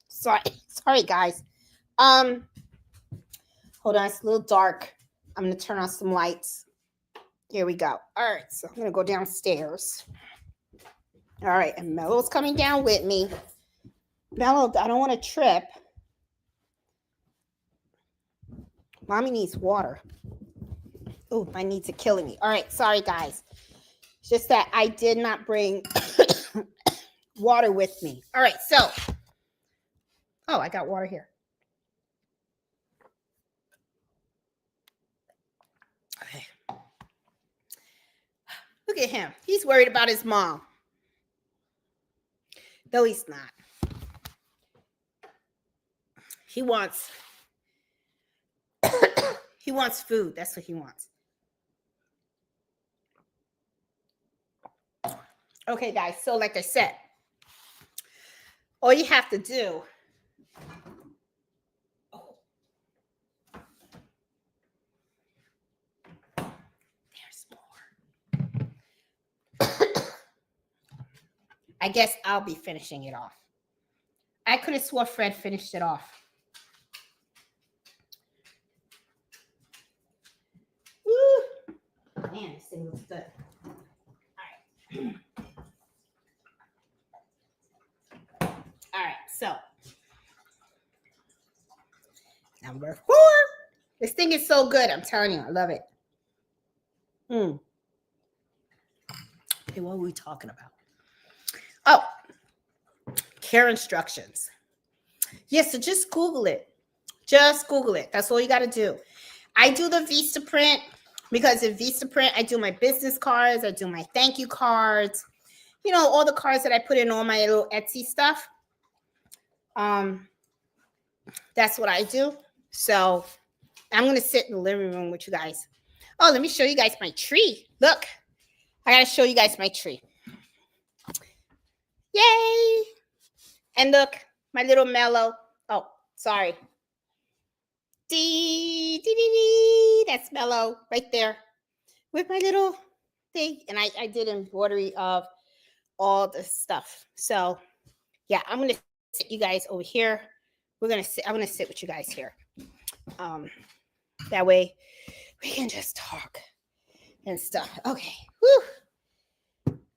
Sorry, guys. Hold on. It's a little dark. I'm going to turn on some lights. Here we go. All right. So, I'm going to go downstairs. All right. And Mello's coming down with me. Mello, I don't want to trip. Mommy needs water. Oh, my needs are killing me. All right. Sorry, guys. It's just that I did not bring water with me. All right. So, oh, I got water here. Okay. Look at him. He's worried about his mom. No, he's not. He wants food. That's what he wants. Okay, guys. So like I said, all you have to do. There's more. I guess I'll be finishing it off. I could have swore Fred finished it off. Woo. Man, this thing looks good. All right. All right, so number 4. This thing is so good. I'm telling you, I love it. Okay, what were we talking about? Oh, care instructions. Yes, so just Google it. Just Google it. That's all you got to do. I do the Vistaprint. because in Vistaprint, I do my business cards, I do my thank you cards, you know, all the cards that I put in all my little Etsy stuff. That's what I do. So I'm going to sit in the living room with you guys. Oh, let me show you guys my tree. Look, I got to show you guys my tree. Yay. And look, my little mellow. Oh, sorry. Dee, dee, dee, dee. That's mellow right there with my little thing. And I did embroidery of all the stuff. So yeah, I'm going to sit you guys over here. I'm going to sit with you guys here. That way we can just talk and stuff. Okay. Whew.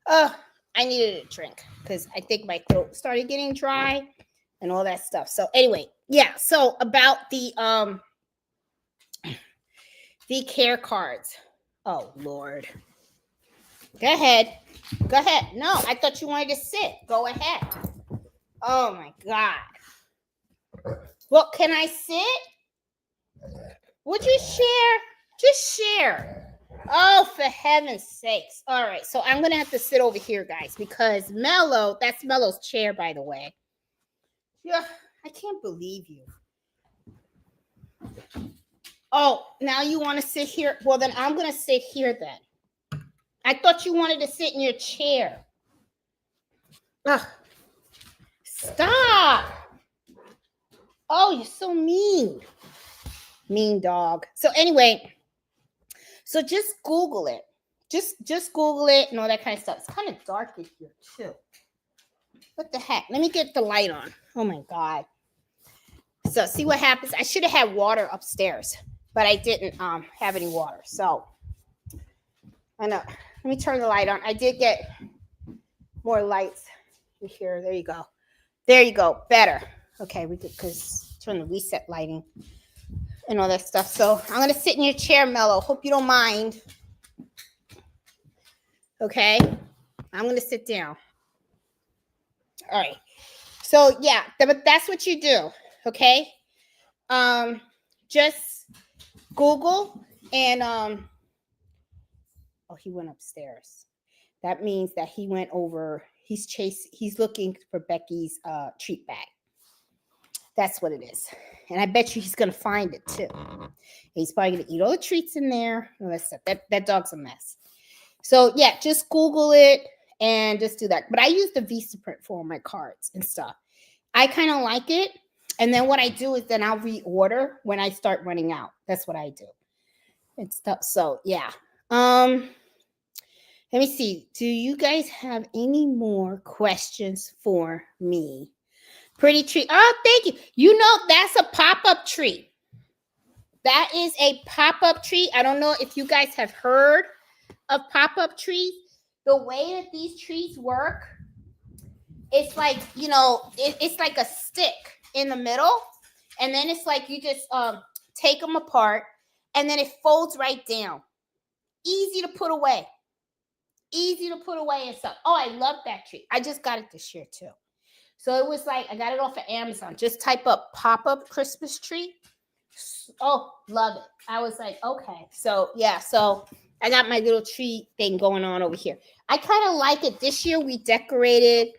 I needed a drink because I think my throat started getting dry and all that stuff. So anyway, yeah. So about the care cards. Oh Lord. Go ahead. Go ahead. No, I thought you wanted to sit. Go ahead. Oh my God. Well, can I sit? Would you share? Just share. Oh, for heaven's sakes. All right. So I'm going to have to sit over here, guys, because Mello, that's Mello's chair, by the way. Yeah, I can't believe you. Oh, now you want to sit here? Well, then I'm going to sit here then. I thought you wanted to sit in your chair. Ugh. Stop. Oh, you're so mean. Mean dog. So anyway, so just Google it. Just Google it and all that kind of stuff. It's kind of dark in here too. What the heck? Let me get the light on. Oh my God. So see what happens. I should have had water upstairs, but I didn't have any water. So I know. Let me turn the light on. I did get more lights in here. There you go. There you go. Better. Okay, we could because turn the reset lighting and all that stuff. So I'm gonna sit in your chair, Mello. Hope you don't mind. Okay, I'm gonna sit down. All right. So yeah, but that's what you do. Okay. Just Google and oh, he went upstairs. That means that he went over. He's looking for Becky's treat bag. That's what it is. And I bet you he's gonna find it too. He's probably gonna eat all the treats in there. All that stuff. That dog's a mess. So yeah, just Google it and just do that. But I use the Vistaprint for all my cards and stuff. I kind of like it. And then what I do is then I'll reorder when I start running out. That's what I do. And stuff. So yeah. Let me see. Do you guys have any more questions for me? Pretty tree. Oh, thank you. You know, that's a pop-up tree. That is a pop-up tree. I don't know if you guys have heard of pop-up trees. The way that these trees work, it's like, you know, it's like a stick in the middle. And then it's like you just take them apart and then it folds right down. Easy to put away. Easy to put away and stuff. Oh, I love that tree. I just got it this year too. So it was like, I got it off of Amazon. Just type up pop-up Christmas tree. Oh, love it. I was like, okay. So yeah, so I got my little tree thing going on over here. I kind of like it. This year we decorated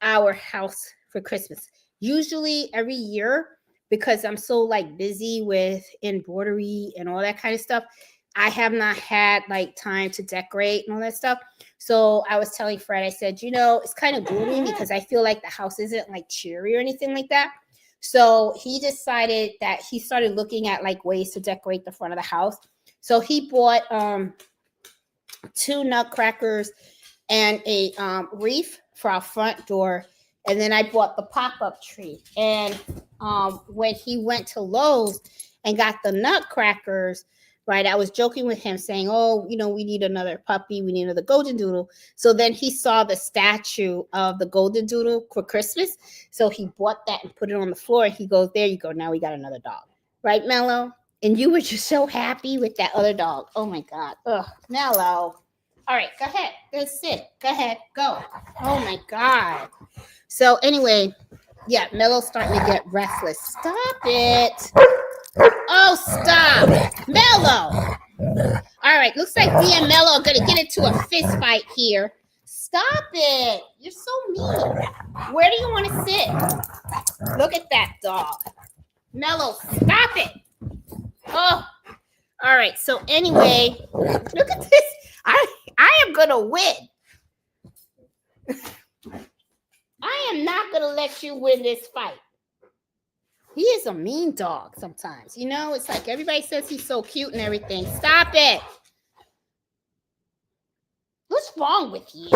our house for Christmas. Usually every year, because I'm so like busy with embroidery and all that kind of stuff, I have not had like time to decorate and all that stuff. So I was telling Fred, I said, you know, it's kind of gloomy because I feel like the house isn't like cheery or anything like that. So he decided that he started looking at like ways to decorate the front of the house. So he bought 2 nutcrackers and a wreath for our front door. And then I bought the pop-up tree. And when he went to Lowe's and got the nutcrackers, right, I was joking with him saying, oh, you know, we need another puppy. We need another golden doodle. So then he saw the statue of the golden doodle for Christmas. So he bought that and put it on the floor. He goes, there you go. Now we got another dog. Right, Mello? And you were just so happy with that other dog. Oh, my God. Ugh, Mello. All right, go ahead. Let's sit. Go ahead. Go. Oh, my God. So anyway, yeah, Mello's starting to get restless. Stop it. Oh, stop. Mello. All right, looks like Dee and Mello are gonna get into a fist fight here. Stop it! You're so mean. Where do you want to sit? Look at that dog. Mello, stop it. Oh, all right. So anyway, look at this. I am gonna win. I am not gonna let you win this fight. He is a mean dog sometimes. You know, it's like everybody says he's so cute and everything. Stop it. What's wrong with you?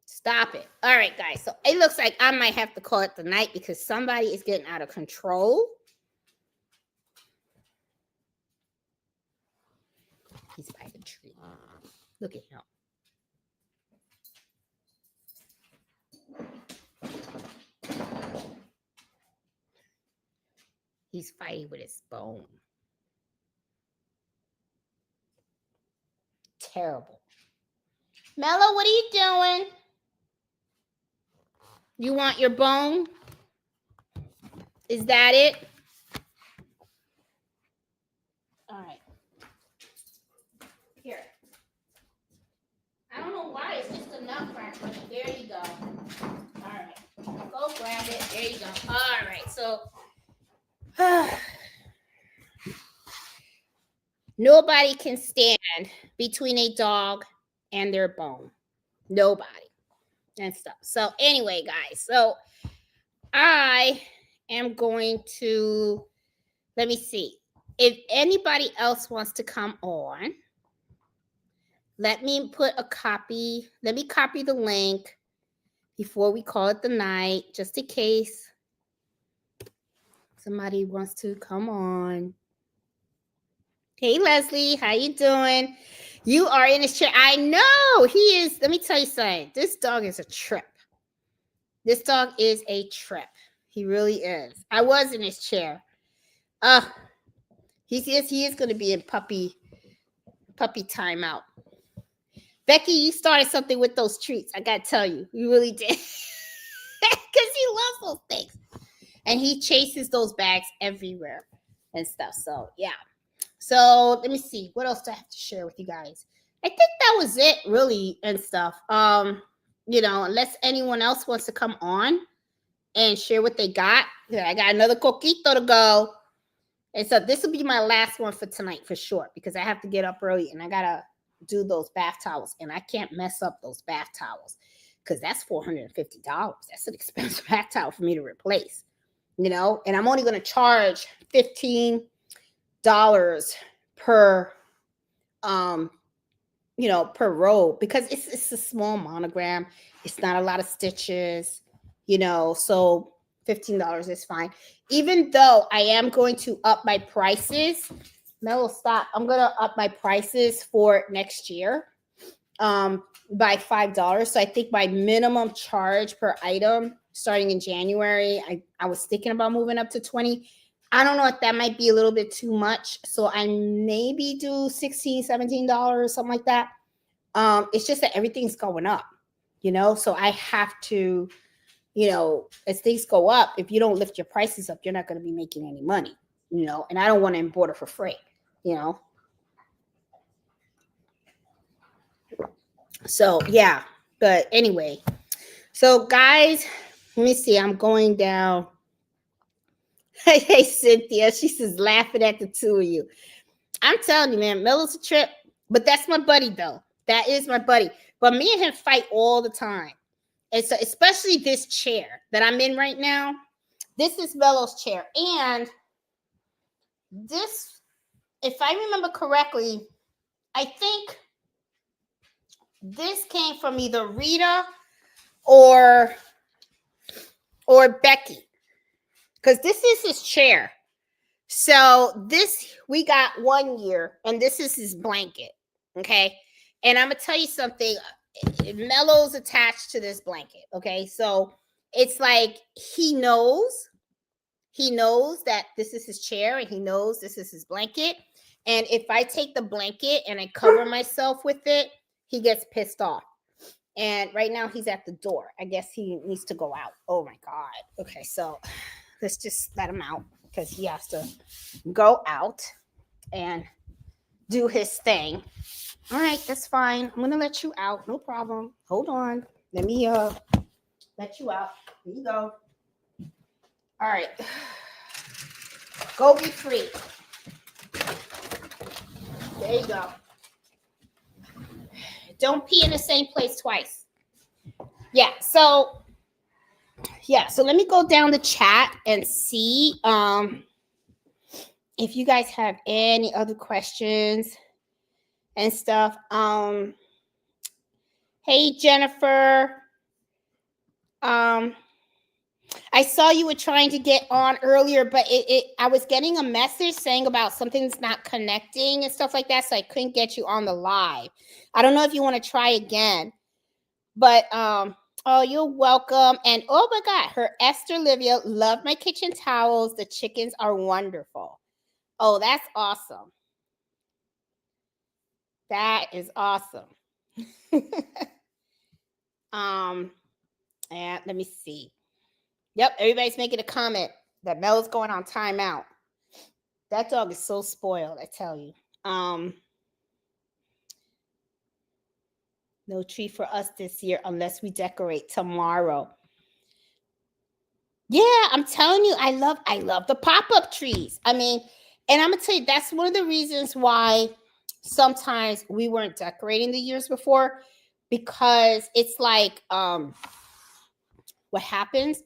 Stop it. All right, guys. So it looks like I might have to call it the night because somebody is getting out of control. He's by the tree. Look at him. He's fighting with his bone. Terrible. Mello, what are you doing? You want your bone? Is that it? All right. Here. I don't know why it's just enough right for you. There you go. All right. Go grab it. There you go. All right. So nobody can stand between a dog and their bone. Nobody. And stuff. So anyway, guys. So I am going to, let me see. If anybody else wants to come on, let me put a copy. Let me copy the link before we call it the night, just in case somebody wants to come on. Hey, Leslie, how you doing? You are in his chair. I know he is. Let me tell you something. This dog is a trip. This dog is a trip. He really is. I was in his chair. He is going to be in puppy timeout. Becky, you started something with those treats. I got to tell you. You really did. Because he loves those things. And he chases those bags everywhere and stuff. So, yeah. So, let me see. What else do I have to share with you guys? I think that was it, really, and stuff. You know, unless anyone else wants to come on and share what they got. I got another coquito to go. And so this will be my last one for tonight for sure, because I have to get up early and I got to do those bath towels. And I can't mess up those bath towels because that's $450. That's an expensive bath towel for me to replace, you know, and I'm only going to charge $15 per, you know, per row because it's a small monogram. It's not a lot of stitches, you know, so $15 is fine. Even though I am going to up my prices, Mello, stop. I'm going to up my prices for next year by $5. So I think my minimum charge per item starting in January, I was thinking about moving up to $20. I don't know if that might be a little bit too much. So I maybe do $16, $17, something like that. It's just that everything's going up, you know, so I have to, you know, as things go up, if you don't lift your prices up, you're not going to be making any money, you know, and I don't want to import it for free, you know. So, yeah, but anyway, so guys, let me see. I'm going down. Hey, Cynthia, she says laughing at the two of you. I'm telling you, man, Mello's a trip, but that's my buddy, though. That is my buddy. But me and him fight all the time. And so, especially this chair that I'm in right now, this is Mello's chair. And this, if I remember correctly, I think this came from either Rita or Becky. Because this is his chair. So this, we got 1 year, and this is his blanket. Okay. And I'm going to tell you something. Mello's attached to this blanket. Okay. So it's like he knows that this is his chair and he knows this is his blanket. And if I take the blanket and I cover myself with it, he gets pissed off. And right now he's at the door. I guess he needs to go out. Oh my God. Okay. So let's just let him out because he has to go out. and do his thing. All right, that's fine. I'm gonna let you out. No problem. Hold on. Let me let you out. Here you go. All right. Go be free. There you go. Don't pee in the same place twice. Yeah, so let me go down the chat and see if you guys have any other questions and stuff. Hey Jennifer. I saw you were trying to get on earlier, but I was getting a message saying about something's not connecting and stuff like that, so I couldn't get you on the live. I don't know if you want to try again, but oh, you're welcome. And oh my God, her Esther Livia, love my kitchen towels. The chickens are wonderful. Oh, that's awesome. That is awesome. And let me see. Yep, everybody's making a comment that Mel's going on timeout. That dog is so spoiled, I tell you. No tree for us this year unless we decorate tomorrow. Yeah, I'm telling you, I love the pop-up trees. I mean, and I'm gonna tell you, that's one of the reasons why sometimes we weren't decorating the years before, because it's like what happens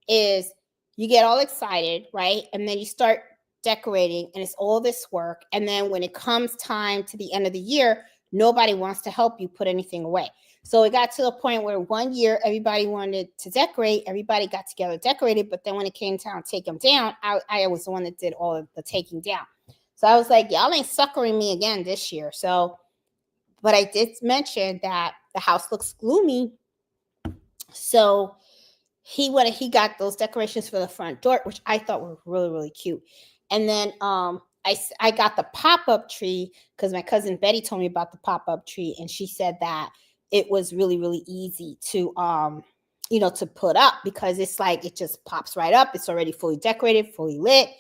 is you get all excited, right? And then you start decorating and it's all this work. And then when it comes time to the end of the year, nobody wants to help you put anything away. So it got to the point where one year everybody wanted to decorate, everybody got together, decorated, but then when it came time to take them down, I was the one that did all of the taking down. So I was like, y'all ain't suckering me again this year. So, but I did mention that the house looks gloomy. So he got those decorations for the front door, which I thought were really, really cute. And then I got the pop-up tree because my cousin Betty told me about the pop-up tree, and she said that it was really, really easy to to put up, because it's like it just pops right up. It's already fully decorated, fully lit.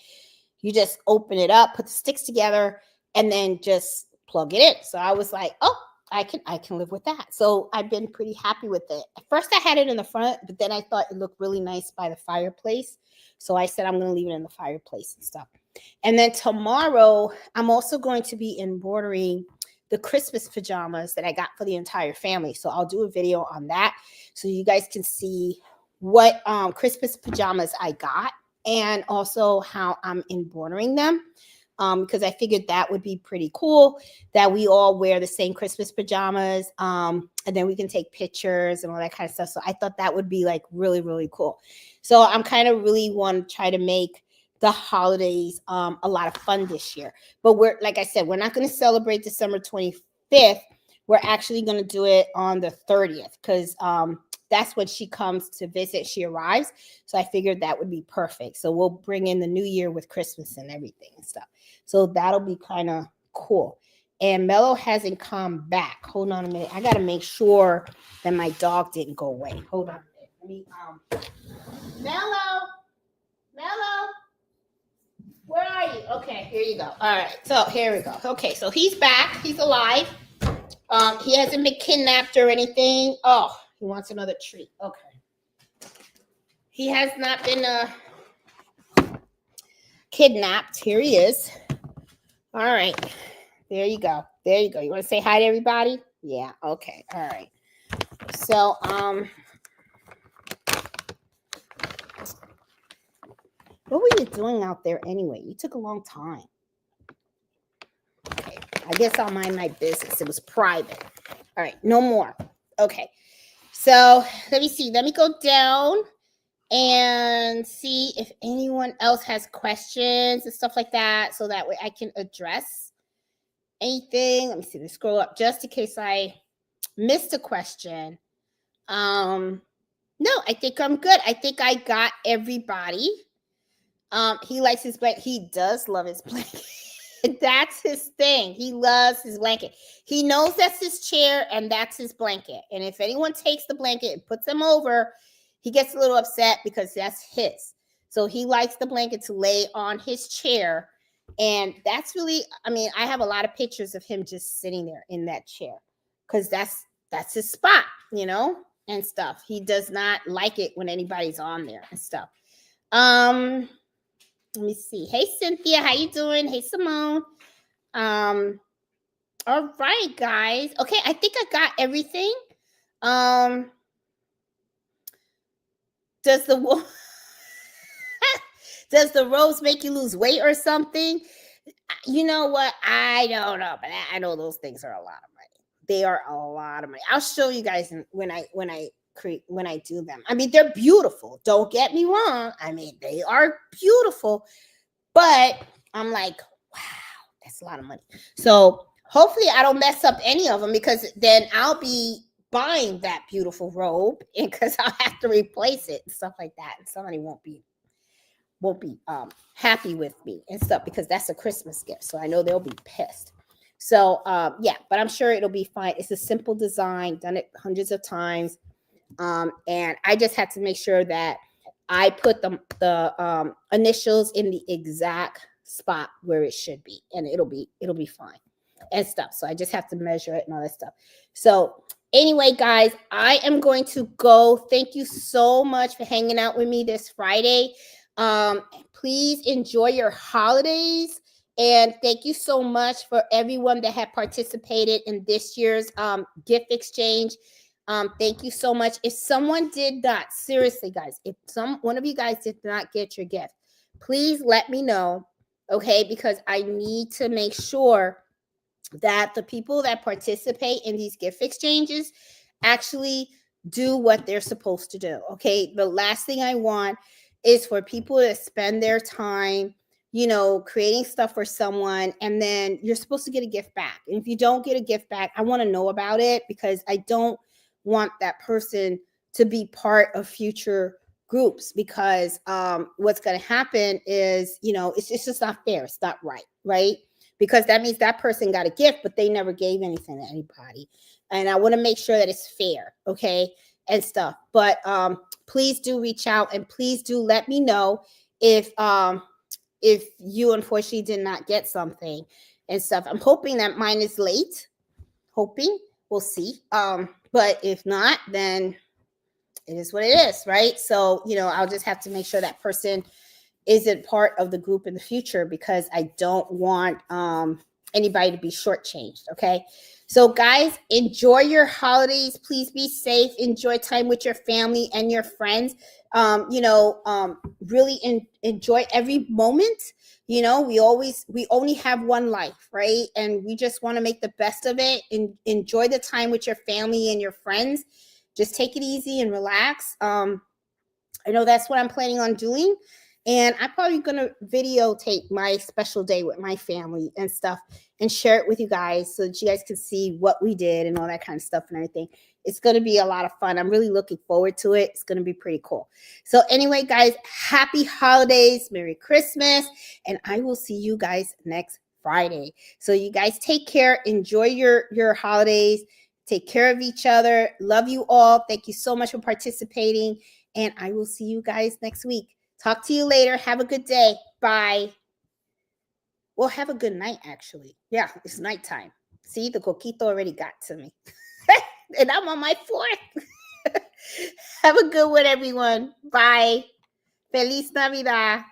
You just open it up, put the sticks together, and then just plug it in. So I was like, oh, I can live with that. So I've been pretty happy with it. At first I had it in the front, but then I thought it looked really nice by the fireplace. So I said, I'm going to leave it in the fireplace and stuff. And then tomorrow, I'm also going to be embroidering the Christmas pajamas that I got for the entire family. So I'll do a video on that so you guys can see what Christmas pajamas I got and also how I'm embroidering them. Because I figured that would be pretty cool that we all wear the same Christmas pajamas. And then we can take pictures and all that kind of stuff. So I thought that would be like really, really cool. So I'm kind of really want to try to make the holidays a lot of fun this year. But like I said, we're not going to celebrate December 25th. We're actually going to do it on the 30th because that's when she comes to visit. She arrives. So I figured that would be perfect. So we'll bring in the new year with Christmas and everything and stuff. So that'll be kind of cool. And Mello hasn't come back. Hold on a minute. I got to make sure that my dog didn't go away. Hold on a minute. Let me, Mello, where are you? Okay, here you go. All right. So here we go. Okay. So he's back. He's alive. He hasn't been kidnapped or anything. Oh, he wants another treat. Okay. He has not been kidnapped. Here he is. All right. There you go. There you go. You want to say hi to everybody? Yeah. Okay. All right. So, what were you doing out there anyway? You took a long time. Okay. I guess I'll mind my business. It was private. All right. No more. Okay. So let me see. Let me go down and see if anyone else has questions and stuff like that, so that way I can address anything. Let me see. Let me scroll up just in case I missed a question. No, I think I'm good. I think I got everybody. He likes his blanket. He does love his blanket. That's his thing. He loves his blanket. He knows that's his chair and that's his blanket. And if anyone takes the blanket and puts him over, he gets a little upset because that's his. So he likes the blanket to lay on his chair And that's really, I mean, I have a lot of pictures of him just sitting there in that chair because that's his spot, you know, and stuff. He does not like it when anybody's on there and stuff. Let me see. Hey, Cynthia, how you doing? Hey, Simone. All right, guys. Okay, I think I got everything. Does the does the rose make you lose weight or something? You know what? I don't know, but I know those things are a lot of money. They are a lot of money. I'll show you guys when I do them. I mean, they're beautiful. Don't get me wrong. I mean, they are beautiful, but I'm like, wow, that's a lot of money. So hopefully I don't mess up any of them, because then I'll be buying that beautiful robe because I'll have to replace it and stuff like that. And somebody won't be happy with me and stuff, because that's a Christmas gift. So I know they'll be pissed. So yeah, but I'm sure it'll be fine. It's a simple design, done it hundreds of times. And I just had to make sure that I put the initials in the exact spot where it should be, and it'll be fine and stuff. So I just have to measure it and all that stuff. So anyway, guys, I am going to go. Thank you so much for hanging out with me this Friday. Please enjoy your holidays, and thank you so much for everyone that had participated in this year's gift exchange. Thank you so much. If someone did not, seriously, guys, if one of you guys did not get your gift, please let me know, okay? Because I need to make sure that the people that participate in these gift exchanges actually do what they're supposed to do, okay? The last thing I want is for people to spend their time, you know, creating stuff for someone, and then you're supposed to get a gift back. And if you don't get a gift back, I want to know about it, because I don't want that person to be part of future groups, because what's going to happen is, you know, it's just not fair. It's not right? Because that means that person got a gift, but they never gave anything to anybody. And I want to make sure that it's fair, okay, and stuff. But please do reach out, and please do let me know if you unfortunately did not get something and stuff. I'm hoping that mine is late. Hoping. We'll see. But if not, then it is what it is, right? So, you know, I'll just have to make sure that person isn't part of the group in the future, because I don't want anybody to be shortchanged, okay? So, guys, enjoy your holidays. Please be safe. Enjoy time with your family and your friends. Really enjoy every moment. You know, we only have one life, right? And we just want to make the best of it, and enjoy the time with your family and your friends. Just take it easy and relax. I know that's what I'm planning on doing. And I'm probably going to videotape my special day with my family and stuff and share it with you guys, so that you guys can see what we did and all that kind of stuff and everything. It's going to be a lot of fun. I'm really looking forward to it. It's going to be pretty cool. So anyway, guys, happy holidays. Merry Christmas. And I will see you guys next Friday. So you guys take care. Enjoy your holidays. Take care of each other. Love you all. Thank you so much for participating. And I will see you guys next week. Talk to you later. Have a good day. Bye. Well, have a good night, actually. Yeah, it's nighttime. See, the coquito already got to me. And I'm on my 4th. Have a good one, everyone. Bye. Feliz Navidad.